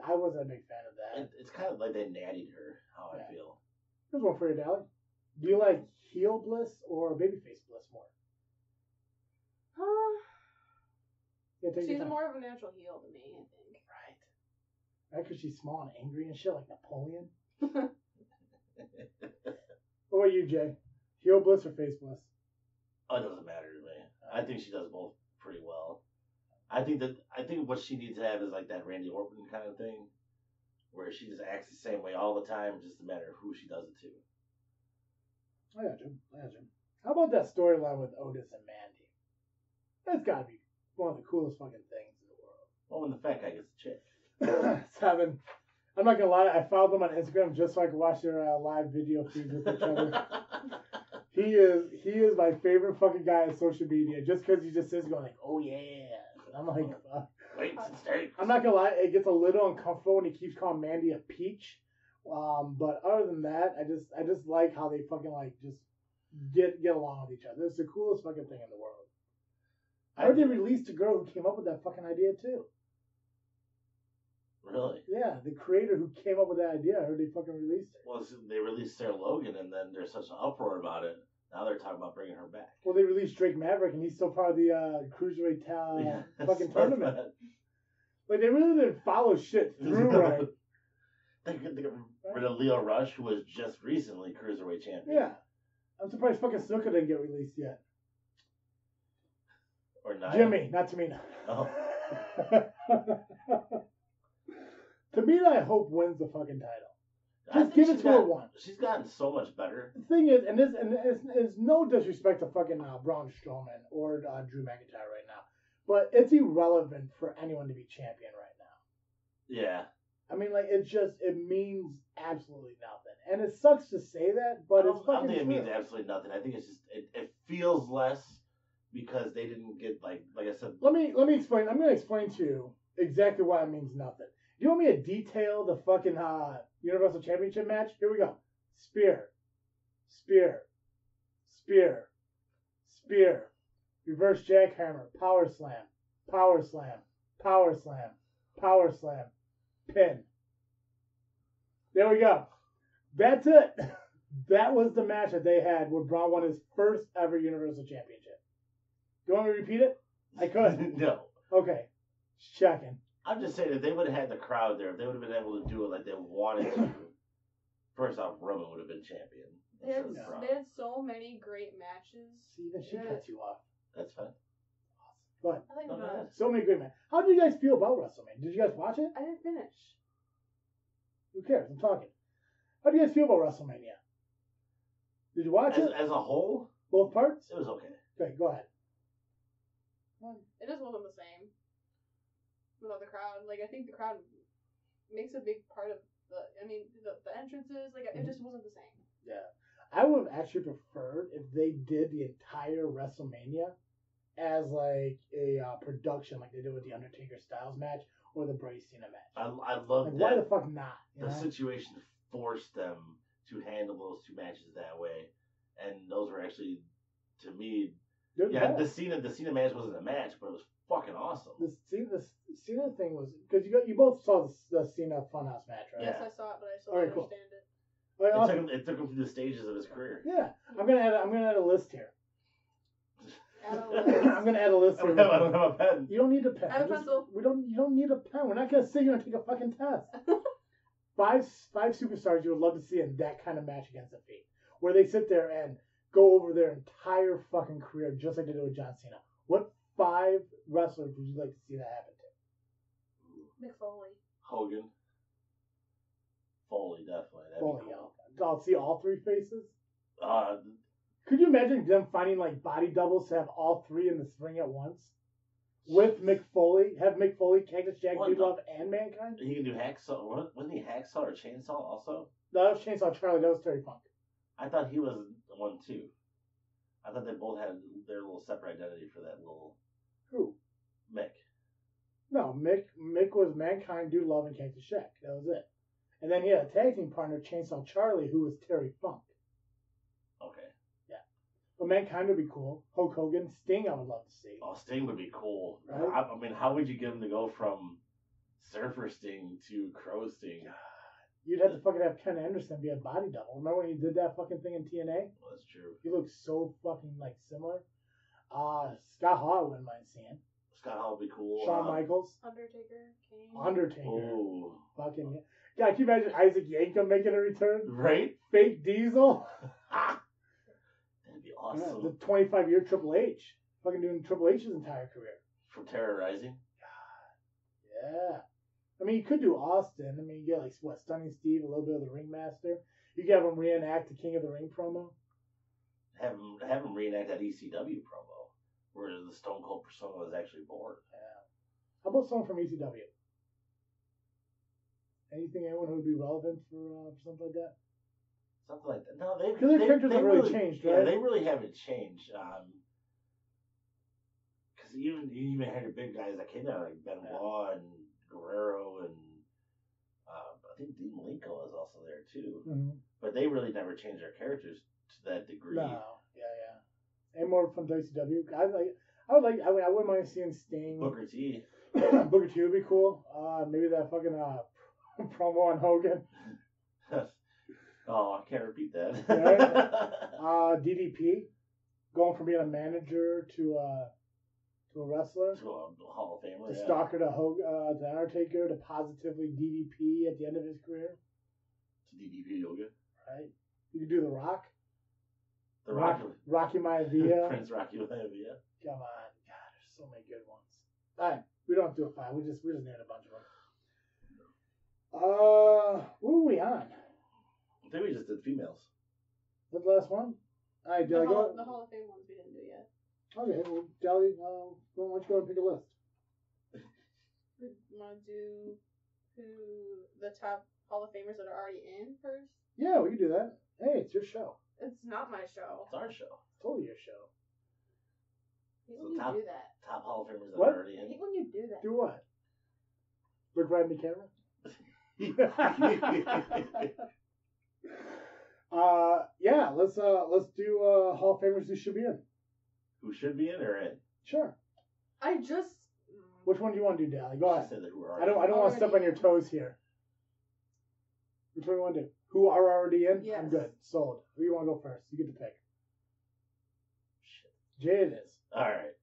I wasn't a big fan of that. It's kind of like they nattied her. How I feel. Here's one for you, Dally. Do you like heel Bliss or babyface Bliss more? She's more of a natural heel to me, I think. Right, because she's small and angry and shit, like Napoleon. What about you, Jay? Heel Bliss or face Bliss? Oh, it doesn't matter to me. I think she does both pretty well. I think what she needs to have is like that Randy Orton kind of thing, where she just acts the same way all the time, just a matter of who she does it to. I got you. How about that storyline with Otis and Mandy? That's gotta be one of the coolest fucking things in the world. Well, when the fat guy gets a chick. 7. I'm not gonna lie, I followed them on Instagram just so I could watch their live video feeds with each other. He is my favorite fucking guy on social media, just because he just sits going like, oh yeah. And I'm like, fuck. I'm not gonna lie, it gets a little uncomfortable when he keeps calling Mandy a peach. But other than that, I just like how they fucking like just get along with each other. It's the coolest fucking thing in the world. I heard they released a girl who came up with that fucking idea too. Really? Yeah, the creator who came up with that idea, I heard they fucking released it. Well, they released Sarah Logan, and then there's such an uproar about it. Now they're talking about bringing her back. Well, they released Drake Maverick, and he's still part of the Cruiserweight fucking tournament. Like, they really didn't follow shit through right. They got rid of Leo Rush, who was just recently Cruiserweight champion. Yeah. I'm surprised fucking Snuka didn't get released yet. Or not. Jimmy, not Tamina. Oh. Tamina, I hope, wins the fucking title. Just give it to her once. She's gotten so much better. The thing is, and it's no disrespect to fucking Braun Strowman or Drew McIntyre right now, but it's irrelevant for anyone to be champion right now. Yeah. I mean, like, it means absolutely nothing. And it sucks to say that, but it's fucking I don't think it true. means absolutely nothing. I think it's just, it feels less because they didn't get, like I said. Let me explain. I'm going to explain to you exactly why it means nothing. You want me to detail the fucking Universal Championship match? Here we go. Spear. Reverse jackhammer. Power slam. Pin. There we go. That's it. That was the match that they had where Braun won his first ever Universal Championship. Do you want me to repeat it? I could. No. Okay. Just checking. I'm just saying, if they would have had the crowd there, if they would have been able to do it like they wanted to, first off, Roman would have been champion. They had so many great matches. See, even she cuts you off. That's fine. But I think about it. so many great matches. How did you guys feel about WrestleMania? Did you guys watch it? I didn't finish. Who cares? I'm talking. How do you guys feel about WrestleMania? Did you watch it? As a whole? Both parts? It was okay. Okay, go ahead. It just wasn't the same without the crowd. Like, I think the crowd makes a big part of the entrances. Like, it just wasn't the same. Yeah. I would have actually preferred if they did the entire WrestleMania as like a production, like they did with the Undertaker Styles match or the Bray Cena match. I love like, that. Why the fuck not? The situation forced them to handle those two matches that way, and those were actually, to me, the Cena match wasn't a match, but it was fucking awesome. The Cena thing was because you both saw the Cena Funhouse match, right? Yes, I saw it, but I still don't understand it. Right, awesome. It took him through the stages of his career. Yeah, I'm gonna add a list here. I'm gonna add a list here. I don't have a pen. You don't need a pen. I have a pencil. You don't need a pen. We're not gonna sit here and take a fucking test. Five superstars you would love to see in that kind of match against the Fiend, where they sit there and go over their entire fucking career just like they did with John Cena. What 5 wrestlers would you like to see that happen to? Mick Foley. Hogan. Foley, definitely. That'd Foley, be cool. I'll see all 3 faces. Uh, Could you imagine them finding like body doubles to have all 3 in the ring at once? With Mick Foley, have Mick Foley, Cactus Jack, Dude Love, and Mankind? He can do Hacksaw. Wasn't he Hacksaw or Chainsaw also? No, that was Chainsaw Charlie. That was Terry Funk. I thought he was the one too. I thought they both had their little separate identity for that little. Who? Mick. No, Mick was Mankind, Dude Love, and Cactus Jack. That was it. And then he had a tag team partner, Chainsaw Charlie, who was Terry Funk. Okay. Yeah. But Mankind would be cool. Hulk Hogan, Sting, I would love to see. Oh, Sting would be cool. Right? I mean, how would you get him to go from Surfer Sting to Crow Sting? You'd have to fucking have Ken Anderson be a body double. Remember when he did that fucking thing in TNA? Well, that's true. He looks so fucking like similar. Scott Hall I wouldn't mind seeing. Scott Hall would be cool. Shawn Michaels. Undertaker. Ooh. Fucking yeah. God, can you imagine Isaac Yankem making a return? Right? Fake Diesel. That'd be awesome. Yeah, the 25-year Triple H. Fucking doing Triple H's entire career. From Terrorizing. Yeah. I mean, you could do Austin. I mean, you get, like, what, Stunning Steve, a little bit of the Ringmaster. You could have him reenact the King of the Ring promo. Have him reenact that ECW promo, where the Stone Cold persona was actually born. Yeah. How about someone from ECW? Anyone who would be relevant for something like that? Something like that. No, they Because their characters have really changed, right? Yeah, they really haven't changed. Because you even had your big guys that came out, like Benoit and Guerrero, and I think Dean Malenko is also there too. Mm-hmm. But they really never changed their characters to that degree. No, yeah. And more from WCW. I wouldn't mind seeing Sting. Booker T. Booker T would be cool. Maybe that fucking promo on Hogan. Oh, I can't repeat that. Right? DDP, going from being a manager to a wrestler. To a Hall of Famer. To Stalker to Hogan, to Undertaker to positively DDP at the end of his career. To DDP Yoga. Right? You could do The Rock. The Rock. Rocky Maivia. Prince Rocky Maivia. Come on. God, there's so many good ones. Alright, we don't have to do a 5. We just named a bunch of them. What were we on? I think we just did females. What's the last one? Alright, The Deli, Hall of Fame ones we didn't do yet. Okay, well, Deli, why don't you go and pick a list? We want to do the top Hall of Famers that are already in first? Yeah, we can do that. Hey, it's your show. It's not my show. It's our show. It's totally your show. I hate So when you do that. Top Hall of Famers that What? are already I in. hate when you do that. Do what? Look right in the camera? Yeah, let's do Hall of Famers who should be in. Who should be in or in? Sure. I just. Which one do you want to do, Dally? Go She ahead. said that who are I don't want to step on your toes here. Which one do you want to do? Who are already in? Yes. I'm good. Sold. Who you want to go first? You get to pick. Shit. Jay it is. Alright.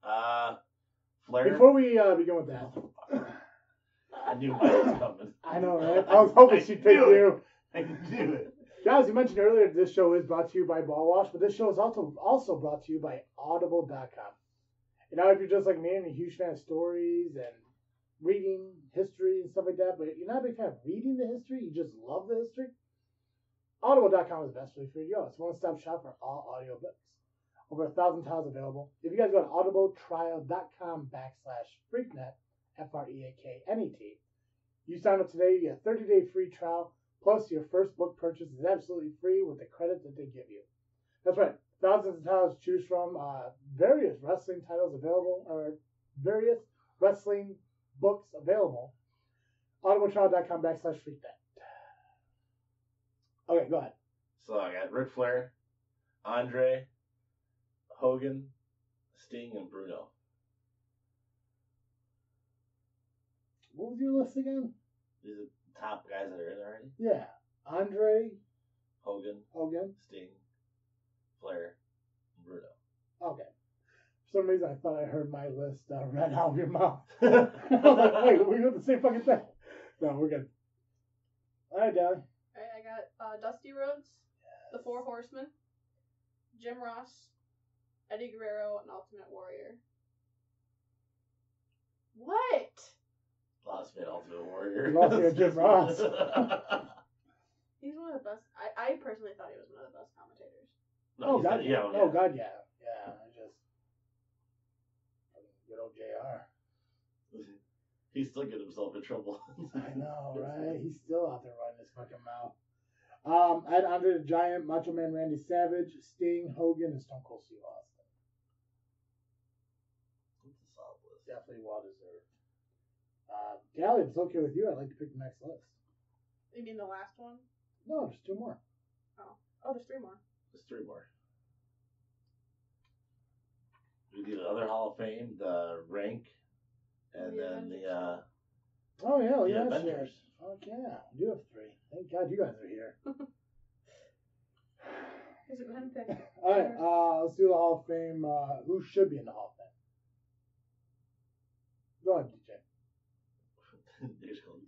Flair. Before we begin with that. I knew mine was coming. I know, right? I was hoping she'd pick knew it. you. I knew it. Guys, you mentioned earlier this show is brought to you by Ball Wash, but this show is also brought to you by Audible.com. You know, if you're just like me and you're a huge fan of stories and reading history and stuff like that, but you're not a big fan of reading the history, you just love the history, Audible.com is the best place for you to go. It's a one-stop shop for all audiobooks. Over 1,000 titles available. If you guys go to audibletrial.com/freaknet, FREAKNET, you sign up today, you get a 30-day free trial, plus your first book purchase is absolutely free with the credit that they give you. That's right. Thousands of titles to choose from, various wrestling titles available, or various wrestling books available. Audibletrial.com/freaknet. Okay, go ahead. So I got Ric Flair, Andre, Hogan, Sting, and Bruno. What was your list again? These are the top guys that are in already. Yeah. Andre, Hogan, Sting, Flair, and Bruno. Okay. For some reason, I thought I heard my list read out of your mouth. I was like, wait, we got the same fucking thing. No, we're good. All right, Dally. Alright, I got Dusty Rhodes, the Four Horsemen, Jim Ross, Eddie Guerrero, and Ultimate Warrior. What? Lost Man Ultimate Warrior. You lost me at Jim Ross. He's one of the best. I personally thought he was one of the best commentators. No, Oh, God, yeah. yeah. Oh, God, yeah. Yeah, I just... Good old JR. He still get himself in trouble. I know, right? He's still out there running his fucking mouth. I had Andre the Giant, Macho Man Randy Savage, Sting, Hogan, and Stone Cold Steve Austin. That's a solid list. Definitely well deserved. Dally, if it's okay with you, I'd like to pick the next list. You mean the last one? No, there's 2 more. Oh, there's 3 more. There's 3 more. We do the other Hall of Fame, the rank, and The then the Oh, yeah, the yeah, Avengers. shit. Fuck yeah. You have 3. Thank God you guys are here. Here's a go ahead and pick. All right, let's do the Hall of Fame. Who should be in the Hall of Fame? Go ahead, DJ. They just call him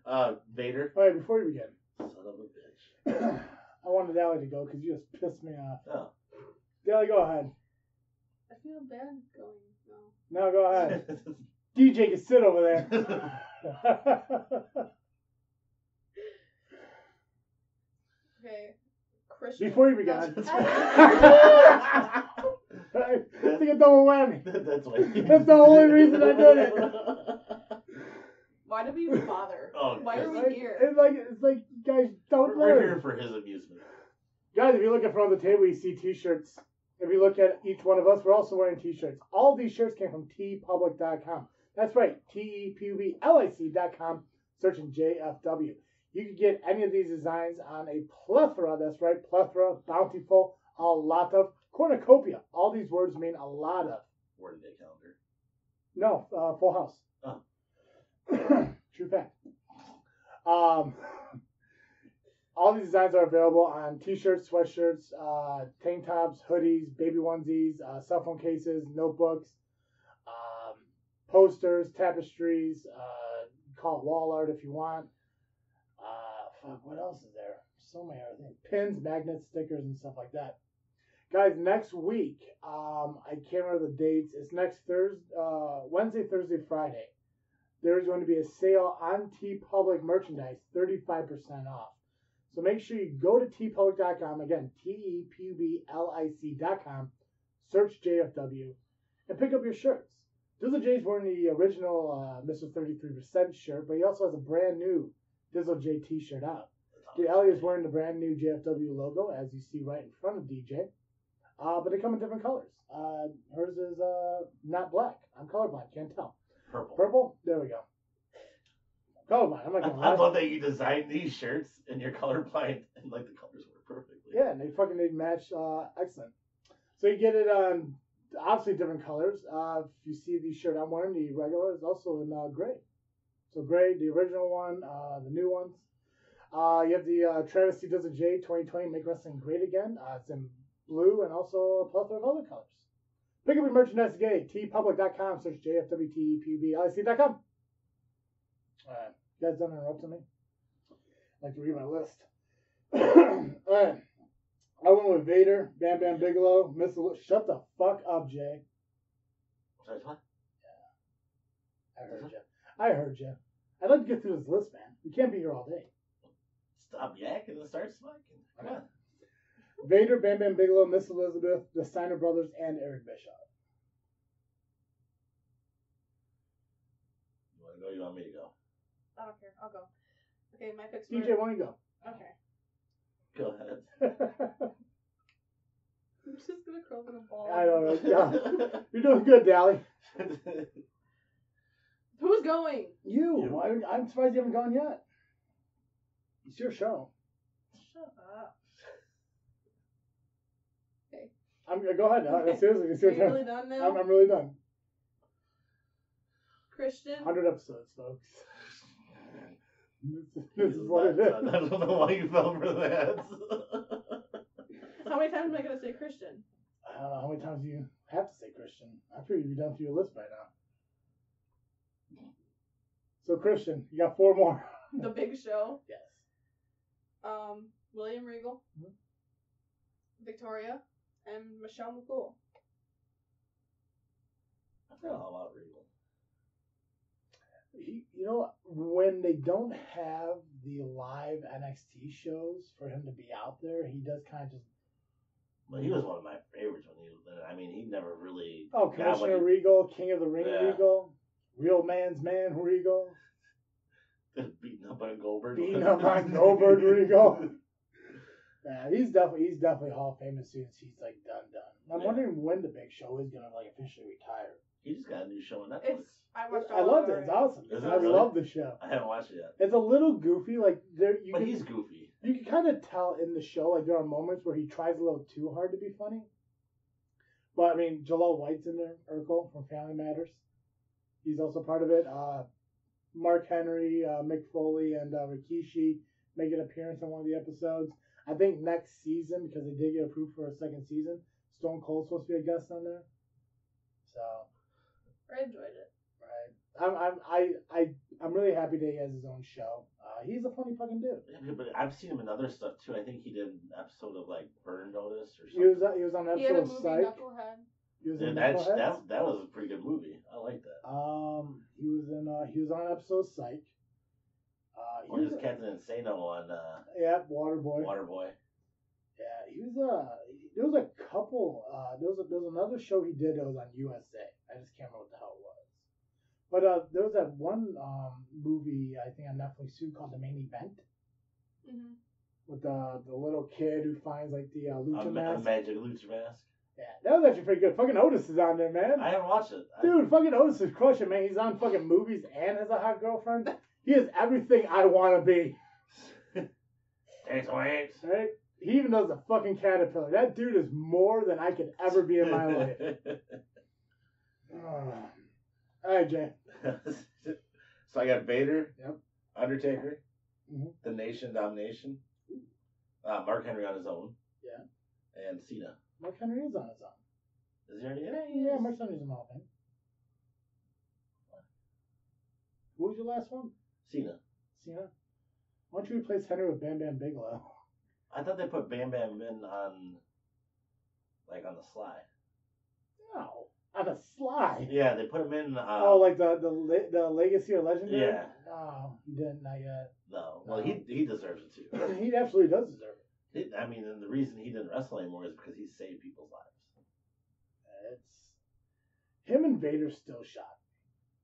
DJ. Vader. All right, before you begin, Son of a bitch. I wanted Dally to go because you just pissed me off. Oh. Dally, go ahead. I feel bad going. No. No, go ahead. DJ can sit over there. Okay. Christian. Before you begin. That's- It's like a double whammy. That's why. That's the only reason I did it. Why do we even bother? Oh, Why are we Like, here? it's like guys don't We're learn. here for his amusement. Guys, if you look in front of the table, you see T-shirts. If you look at each one of us, we're also wearing T-shirts. All these shirts came from tpublic.com. That's right, TEPUBLIC.com. Searching JFW. You can get any of these designs on a plethora. That's right, plethora, bountiful, a lot of, cornucopia. All these words mean a lot of. 40-day calendar. No, Full House. Oh. True fact. All these designs are available on t-shirts, sweatshirts, tank tops, hoodies, baby onesies, cell phone cases, notebooks, posters, tapestries, call it wall art if you want. What else is there? So many other things. Pins, magnets, stickers, and stuff like that. Guys, next week, I can't remember the dates. It's next Wednesday, Thursday, Friday. There's going to be a sale on TeePublic merchandise, 35% off. So make sure you go to teepublic.com, again, TeePublic.com, search JFW, and pick up your shirts. Dizzle J's wearing the original Mr. 33% shirt, but he also has a brand new Dizzle J t-shirt out. Ellie is wearing the brand new JFW logo, as you see right in front of DJ. But they come in different colors. Hers is not black. I'm colorblind, can't tell. Purple. Purple? There we go. Colorblind. I'm not gonna lie. I love that you designed these shirts and you're colorblind and like the colors work perfectly. Yeah, and they match excellent. So you get it on obviously different colors. If you see the shirt I'm wearing, the regular is also in gray. So gray, the original one, the new ones. You have the Travis C. Dizzle J 2020 Make Wrestling Great Again. It's in blue and also a plethora of other colors. Pick up your merchandise today. TeePublic.com. Search JFWTEPBLIC.com. Alright. You guys done interrupting me? I'd like to read my list. Alright. I went with Vader, Bam Bam Bigelow, Missile. Shut the fuck up, Jay. Sorry, what? Yeah. I heard you. I'd like to get through this list, man. We can't be here all day. Stop yakking and start smoking. Come on. Vader, Bam Bam Bigelow, Miss Elizabeth, the Steiner Brothers, and Eric Bischoff. You want to go? You want me to go? I don't care. I'll go. Okay, my picks. DJ, why don't you go? Okay. Go ahead. I'm just gonna curl in a ball. I don't know. Yeah. You're doing good, Dally. Who's going? You. I'm surprised you haven't gone yet. It's your show. Shut up. Okay. Go ahead. Seriously, it's your Are you turn. really done now? I'm really done. Christian. 100 episodes, folks. This is what it is. I don't know why you fell for that. How many times am I gonna say Christian? I don't know how many times you have to say Christian. I figured you'd be done through your list by now. So Christian, you got 4 more. The Big Show. Yes. William Regal. Mm-hmm. Victoria. And Michelle McCool. I feel all about Regal. You know, when they don't have the live NXT shows for him to be out there, he does kind of just. Well, he was one of my favorites when he was there. I mean, he never really. Oh, Commissioner Regal, King of the Ring Regal, Real Man's Man Regal. Beating up on Goldberg. Beating up on Goldberg Regal. Yeah, he's definitely Hall of Fame as soon as he's like done. I'm wondering when the Big Show is gonna like officially retire. He just got a new show on Netflix. I watched I loved it. It's awesome. Is it I really? love the show. I haven't watched it yet. It's a little goofy, like But he's goofy. You can kind of tell in the show, like there are moments where he tries a little too hard to be funny. But I mean, Jalal White's in there, Urkel from Family Matters. He's also part of it. Mark Henry, Mick Foley, and Rikishi make an appearance on one of the episodes. I think next season, because they did get approved for a second season, Stone Cold's supposed to be a guest on there. So I enjoyed it. Right. I'm really happy that he has his own show. He's a funny fucking dude. Yeah, but I've seen him in other stuff too. I think he did an episode of like Burn Notice or He something. was on an He had a episode of movie, Psych. Knucklehead. He was Yeah, in that Knucklehead. was a pretty good movie. I like that. He was on an episode of Psych. Or just Captain Insano on Yeah, Waterboy. Waterboy. Yeah, he was there was a couple there was another show he did that was on USA. I just can't remember what the hell it was. But there was that one movie I think on Netflix too called The Main Event. Mm-hmm. With the little kid who finds like the lucha mask. Magic lucha mask. Yeah, that was actually pretty good. Fucking Otis is on there, man. I haven't watched it. Dude, fucking Otis is crushing, man. He's on fucking movies and has a hot girlfriend. He is everything I want to be. Thanks, Wayne. Right? He even does the fucking caterpillar. That dude is more than I could ever be in my life. All right, Jay. So I got Vader, Yep. Undertaker, Mhm. The Nation, Domination, Mark Henry on his own. Yeah. And Cena. Mark Henry is on his own. Is he already in it? Yeah, Mark Henry's in the Hall of Fame. Who was your last one? Cena. Cena? Why don't you replace Henry with Bam Bam Bigelow? I thought they put Bam Bam in on the sly. No. On a slide. Yeah, they put him in. Like the Legacy or Legendary? Yeah. No, he didn't, not yet. No. Well, No. he deserves it too. He absolutely does deserve it. I mean, and the reason he didn't wrestle anymore is because he saved people's lives. It's him and Vader still shot.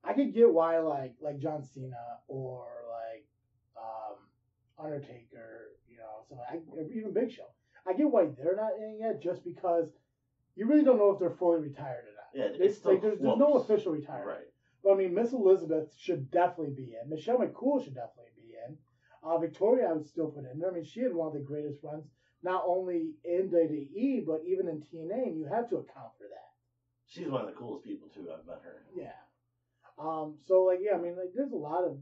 I could get why like John Cena or like Undertaker, even Big Show. I get why they're not in yet, just because you really don't know if they're fully retired or not. Yeah, it's still there's no official retirement. Right. But I mean, Miss Elizabeth should definitely be in. Michelle McCool should definitely be in. Victoria, I would still put in there. I mean, she had one of the greatest runs, not only in WWE, but even in TNA, and you have to account for that. She's one of the coolest people, too. I've met her. Yeah. There's a lot of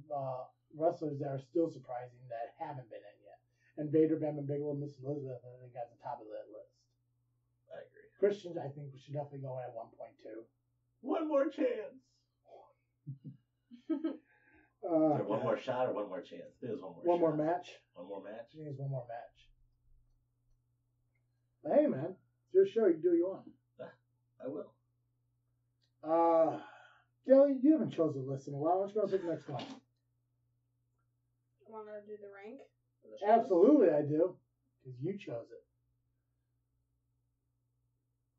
wrestlers that are still surprising that haven't been in yet. And Vader, Bam Bam Bigelow, Miss Elizabeth, I think, at the top of that list. I agree. Christians, I think, we should definitely go at 1.2. One more chance. Is there one more shot or one more chance? There's one more. One more match. One more match. I think it's one more match. But hey, man, it's your show. You can do what you want. I will. Kelly, you haven't chosen a list in a while. Why don't you go pick the next one? Want to do the rank? For the shows? Absolutely, I do. Because you chose it.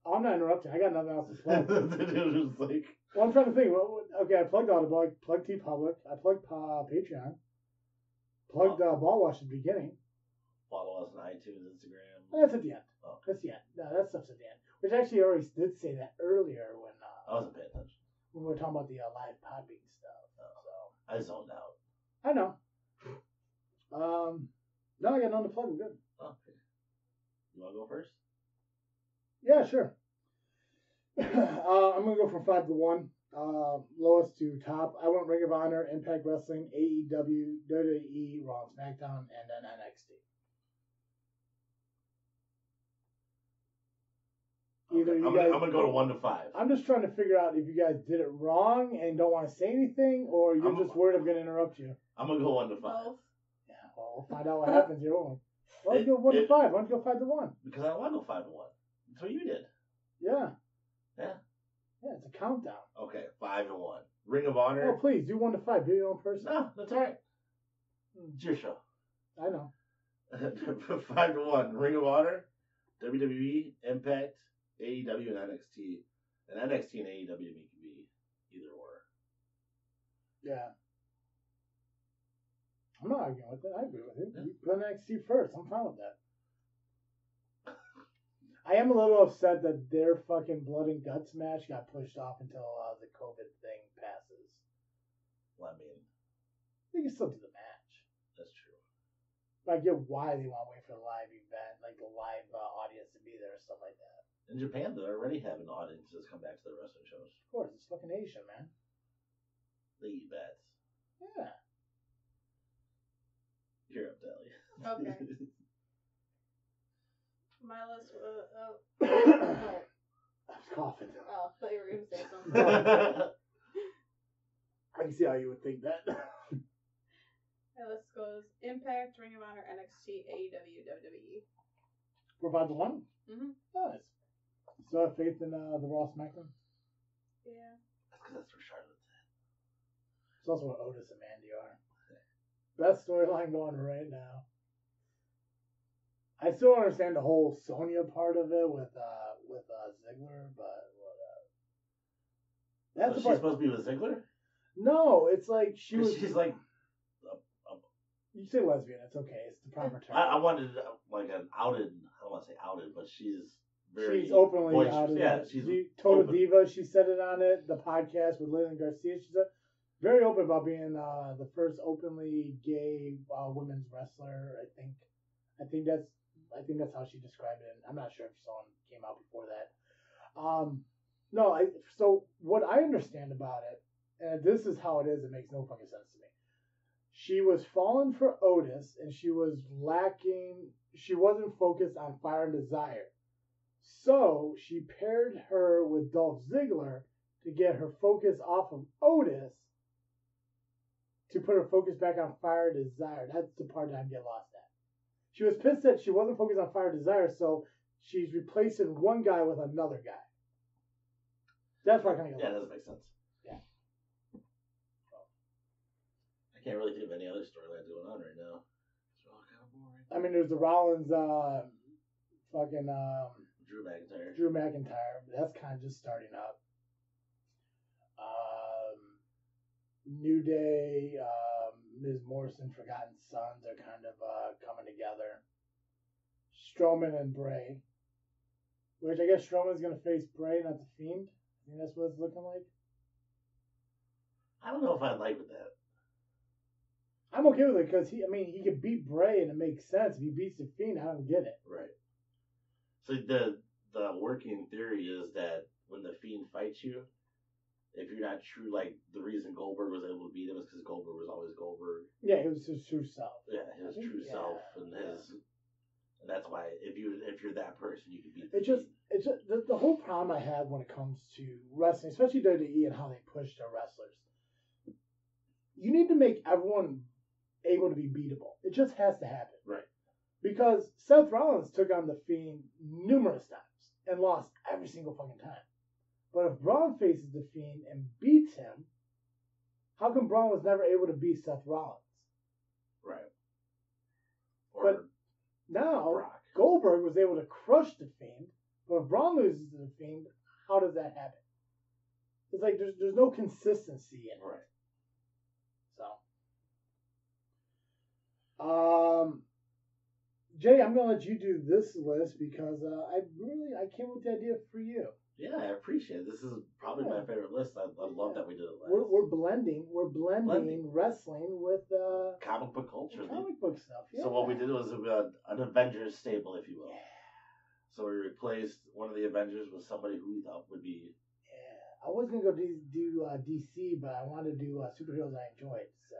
I'm not interrupting. I got nothing else to play. It was like. Well, I'm trying to think. Okay, I plugged Audible. I plugged TeePublic. I plugged Patreon. Plugged Ball Wash at the beginning. Follow us on iTunes, Instagram. That's at the end. Oh. That's the end. No, that stuff's at the end. Which actually, I already did say that earlier when I wasn't paying attention. when we were talking about the live Podbean stuff. I zoned out. I know. No, I got nothing to plug. We're good. Oh, okay. You want to go first? Yeah, sure. I'm gonna go from 5 to 1. Lowest to top. I went Ring of Honor, Impact Wrestling, AEW, WWE, Raw, SmackDown, and then NXT. Okay. I'm gonna go to 1 to 5. I'm just trying to figure out if you guys did it wrong and don't want to say anything, or you're just worried I'm gonna interrupt you. I'm gonna go 1 to 5. Both. Yeah, well, we'll find out what happens here, won't we? Why don't you go 1 to 5? Why don't you go 5 to 1? Because I don't want to go 5 to 1. That's what you did. Yeah. Yeah. Yeah, it's a countdown. Okay, 5 to 1. Ring of Honor. Oh, please do 1 to 5. Be your own person. No, that's all right. It's your show. I know. 5 to 1. Ring of Honor, WWE, Impact, AEW, and NXT. And NXT and AEW can be either or. Yeah. I'm not arguing with it. I agree with it. Yeah. You put NXT first. I'm fine with that. I am a little upset that their fucking blood and guts match got pushed off until the COVID thing passes. Well, I mean, They can still do the match. that's true. But I get why they want to wait for the live event, like the live audience to be there and stuff like that. In Japan, they're already having audiences come back to their wrestling shows. Of course, it's fucking Asia, man. They eat bats. Yeah. You're up, Dally. Okay. My list was. I was coughing. Oh, I thought you were going to say something. I can see how you would think that. My list goes Impact, Ring of Honor, NXT, AEW, WWE. We're about to 1? Mm-hmm. Nice. Still have faith in the Raw SmackDown? Yeah. That's because that's where Charlotte's at. It's also where Otis and Mandy are. Best storyline going right now. I still don't understand the whole Sonya part of it with Ziggler, but whatever. That's So the she's part. supposed to be with Ziggler? No, it's like she was. She's like. You say lesbian. It's okay. It's the proper term. I wanted like an outed. I don't want to say outed, but she's very. She's openly boisterous. outed. Yeah, she's Total open. Diva. She said it on it. The podcast with Lillian Garcia. She's very open about being the first openly gay women's wrestler. I think that's how she described it. I'm not sure if Song came out before that. No, so what I understand about it, and this is how it is, it makes no fucking sense to me. She was falling for Otis, and she was lacking. She wasn't focused on fire and desire, so she paired her with Dolph Ziggler to get her focus off of Otis, to put her focus back on fire and desire. That's the part that I get lost at. She was pissed that she wasn't focused on fire and desire, so she's replacing one guy with another guy. That's where I kind of get Yeah, lost. that doesn't make sense. Yeah. I can't really think of any other storyline going on right now. It's all kind of boring. I mean, there's the Rollins, Drew McIntyre. That's kind of just starting up. New Day, Ms. Morrison, Forgotten Sons are kind of coming together. Strowman and Bray, which I guess Strowman's going to face Bray, not the Fiend. I think that's what it's looking like. I don't know if I'd like with that. I'm okay with it because he could beat Bray and it makes sense. If he beats the Fiend, I don't get it. Right. So the working theory is that when the Fiend fights you, if you're not true, like the reason Goldberg was able to beat him is because Goldberg was always Goldberg. Yeah, it was his true self. Yeah, his true self, and that's why if you're that person, you can beat. It's just the whole problem I have when it comes to wrestling, especially WWE and how they push their wrestlers. You need to make everyone able to be beatable. It just has to happen. Right. Because Seth Rollins took on the Fiend numerous times and lost every single fucking time. But if Braun faces the Fiend and beats him, how come Braun was never able to beat Seth Rollins? Right. But now Brock. Goldberg was able to crush the Fiend, but if Braun loses to the Fiend, how does that happen? It's like there's no consistency in it. Right. So, Jay, I'm gonna let you do this list because I came up with the idea for you. Yeah, I appreciate it. This is probably my favorite list. I love that we did it last. We're blending wrestling with comic book culture. Comic book stuff. Yeah. So what we did was an Avengers stable, if you will. Yeah. So we replaced one of the Avengers with somebody who we thought would be. Yeah, I was gonna go do DC, but I wanted to do superheroes I enjoyed, so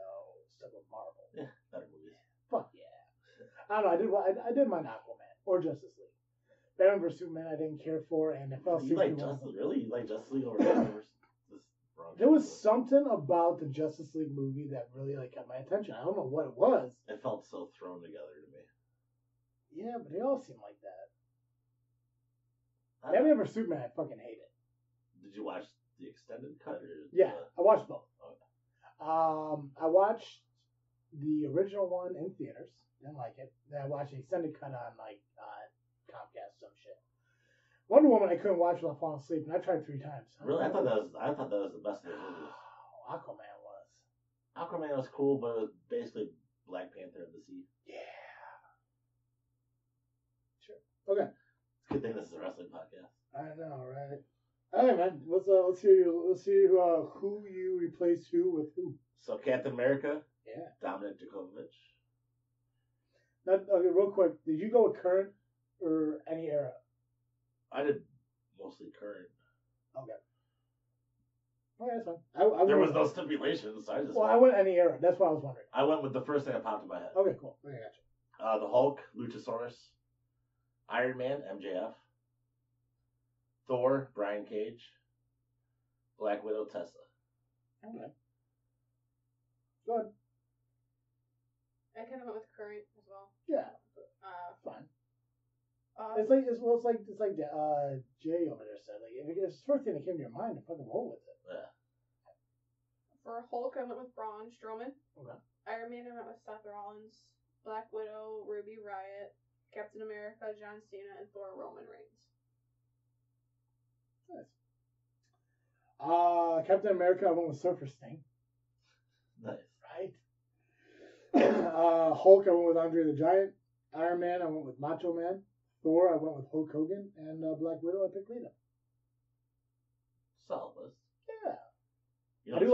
stuff with Marvel. Yeah, better movies. Fuck yeah. I don't know. I did mine Aquaman or Justice League. Batman vs Superman I didn't care for, and it fell You like Justice League over Batman vs. There was something about the Justice League movie that really got my attention. I don't know what it was. It felt so thrown together to me. Yeah, but they all seem like that. Batman vs Superman I fucking hate it. Did you watch the extended cut? Yeah, I watched both. Okay. I watched the original one in theaters. Didn't like it. Then I watched the extended cut on Comcast, some shit. Wonder Woman I couldn't watch without falling asleep, and I tried 3 times. Really, I thought that was the best of the movies. Aquaman was. Aquaman was cool, but it was basically Black Panther of the Sea. Yeah. Sure. Okay. It's a good thing this is a wrestling podcast. I know, right? All right, man. Let's hear who you replaced who with who. So Captain America. Yeah. Dominic Djokovic. Now, okay, real quick. Did you go with current or any era? I did mostly current. Okay. Okay, that's fine. There was no stipulations, so I just. Well, I went any era. That's what I was wondering. I went with the first thing that popped in my head. Okay, cool. Okay, gotcha. The Hulk, Luchasaurus. Iron Man, MJF. Thor, Brian Cage. Black Widow, Tessa. Okay. Good. I kind of went with current as well. Yeah. Fine. It's like Jay over there said. Like, if it's the first thing that came to your mind, fucking roll with it. Yeah. For Hulk, I went with Braun Strowman. Okay. Iron Man, I went with Seth Rollins. Black Widow, Ruby Riott. Captain America, John Cena, and Thor, Roman Reigns. Nice. Captain America, I went with Surfer Sting. Nice. Right. Hulk, I went with Andre the Giant. Iron Man, I went with Macho Man. Thor, I went with Hulk Hogan. And Black Widow, I picked Lita. Solid list. Yeah. You know, I do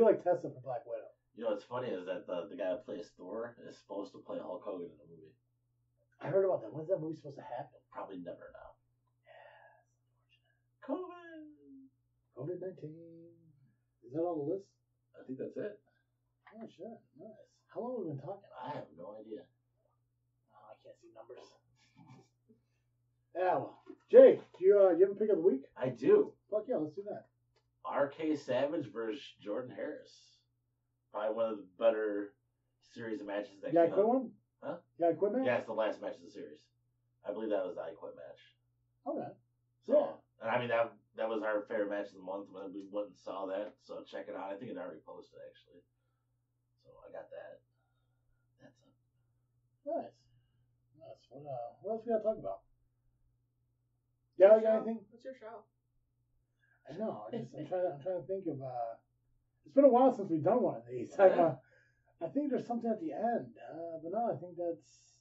like Tessa for Black Widow. You know what's funny is that the guy who plays Thor is supposed to play Hulk Hogan in the movie. I heard about that. When's that movie supposed to happen? Probably never now. Yeah, COVID. COVID-19. Is that all the list? I think that's it. Oh, shit. Nice. How long have we been talking? I have no idea. Oh, I can't see numbers. Yeah, well. Jay, do you have a pick of the week? I do. Fuck yeah, let's do that. RK Savage versus Jordan Harris. Probably one of the better series of matches that You got came a quit out. one? Huh? You got a quit match? Yeah, it's the last match of the series. I believe that was the I Quit match. Okay. So, Yeah. and I mean, that was our favorite match of the month when we went and saw that. So check it out. I think it already posted, actually. So I got that. That's it. Nice. Nice. What else we got to talk about? Yeah, you got anything? What's your show? I know. I'm trying to think of. It's been a while since we've done one of these. Yeah. I think there's something at the end, but no, I think that's.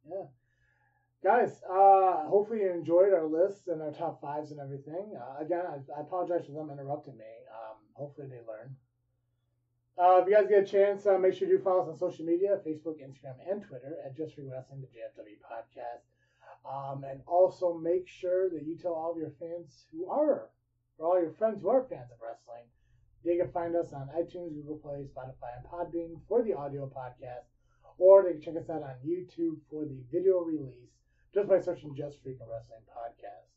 Yeah, guys. Hopefully you enjoyed our lists and our top fives and everything. Again, I apologize for them interrupting me. Hopefully they learn. If you guys get a chance, make sure you do follow us on social media: Facebook, Instagram, and Twitter at Just Freakin Wrestling, the JFW podcast. And also make sure that you tell all of your fans or all your friends who are fans of wrestling, they can find us on iTunes, Google Play, Spotify, and Podbean for the audio podcast, or they can check us out on YouTube for the video release just by searching Just Freakin Wrestling Podcast.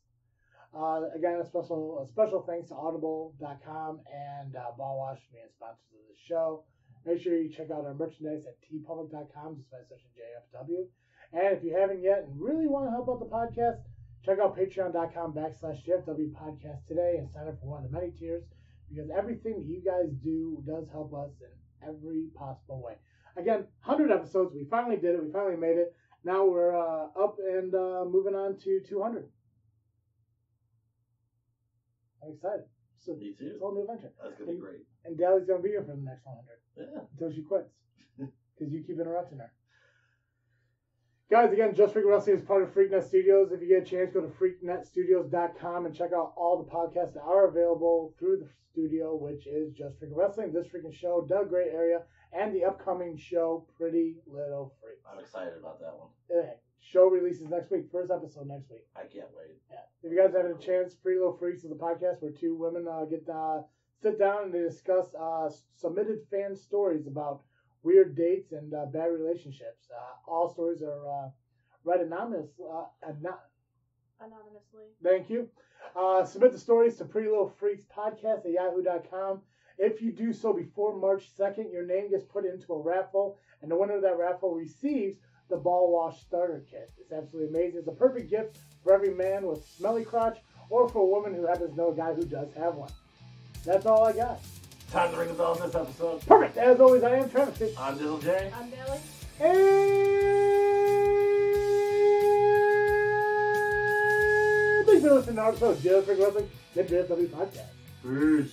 Again, a special thanks to Audible.com and Ballwash for being sponsors of the show. Make sure you check out our merchandise at tpublic.com just by searching JFW. And if you haven't yet and really want to help out the podcast, check out patreon.com/JFW podcast today and sign up for one of the many tiers, because everything that you guys do does help us in every possible way. Again, 100 episodes. We finally did it. We finally made it. Now we're up and moving on to 200. I'm excited. So Me too. It's a whole new adventure. That's going to be great. And Dally's going to be here for the next 100 Yeah. until she quits because you keep interrupting her. Guys, again, Just Freakin Wrestling is part of Freaknet Studios. If you get a chance, go to freaknetstudios.com and check out all the podcasts that are available through the studio, which is Just Freakin Wrestling, This Freakin Show, Doug Gray Area, and the upcoming show, Pretty Little Freaks. I'm excited about that one. Show releases next week. First episode next week. I can't wait. Yeah. If you guys have a chance, Pretty Little Freaks is the podcast where two women sit down and they discuss submitted fan stories about weird dates and bad relationships. All stories are read anonymously. Thank you. Submit the stories to Pretty Little Freaks Podcast at yahoo.com. If you do so before March 2nd, your name gets put into a raffle, and the winner of that raffle receives the Ball Wash Starter Kit. It's absolutely amazing. It's a perfect gift for every man with smelly crotch or for a woman who happens to know a guy who does have one. That's all I got. Time to ring the bell on this episode. Perfect. As always, I am Travis. I'm Dizzle J. I'm Nelly. And thanks for listening to our episode of Just Freakin Wrestling, the JFW Podcast. Peace.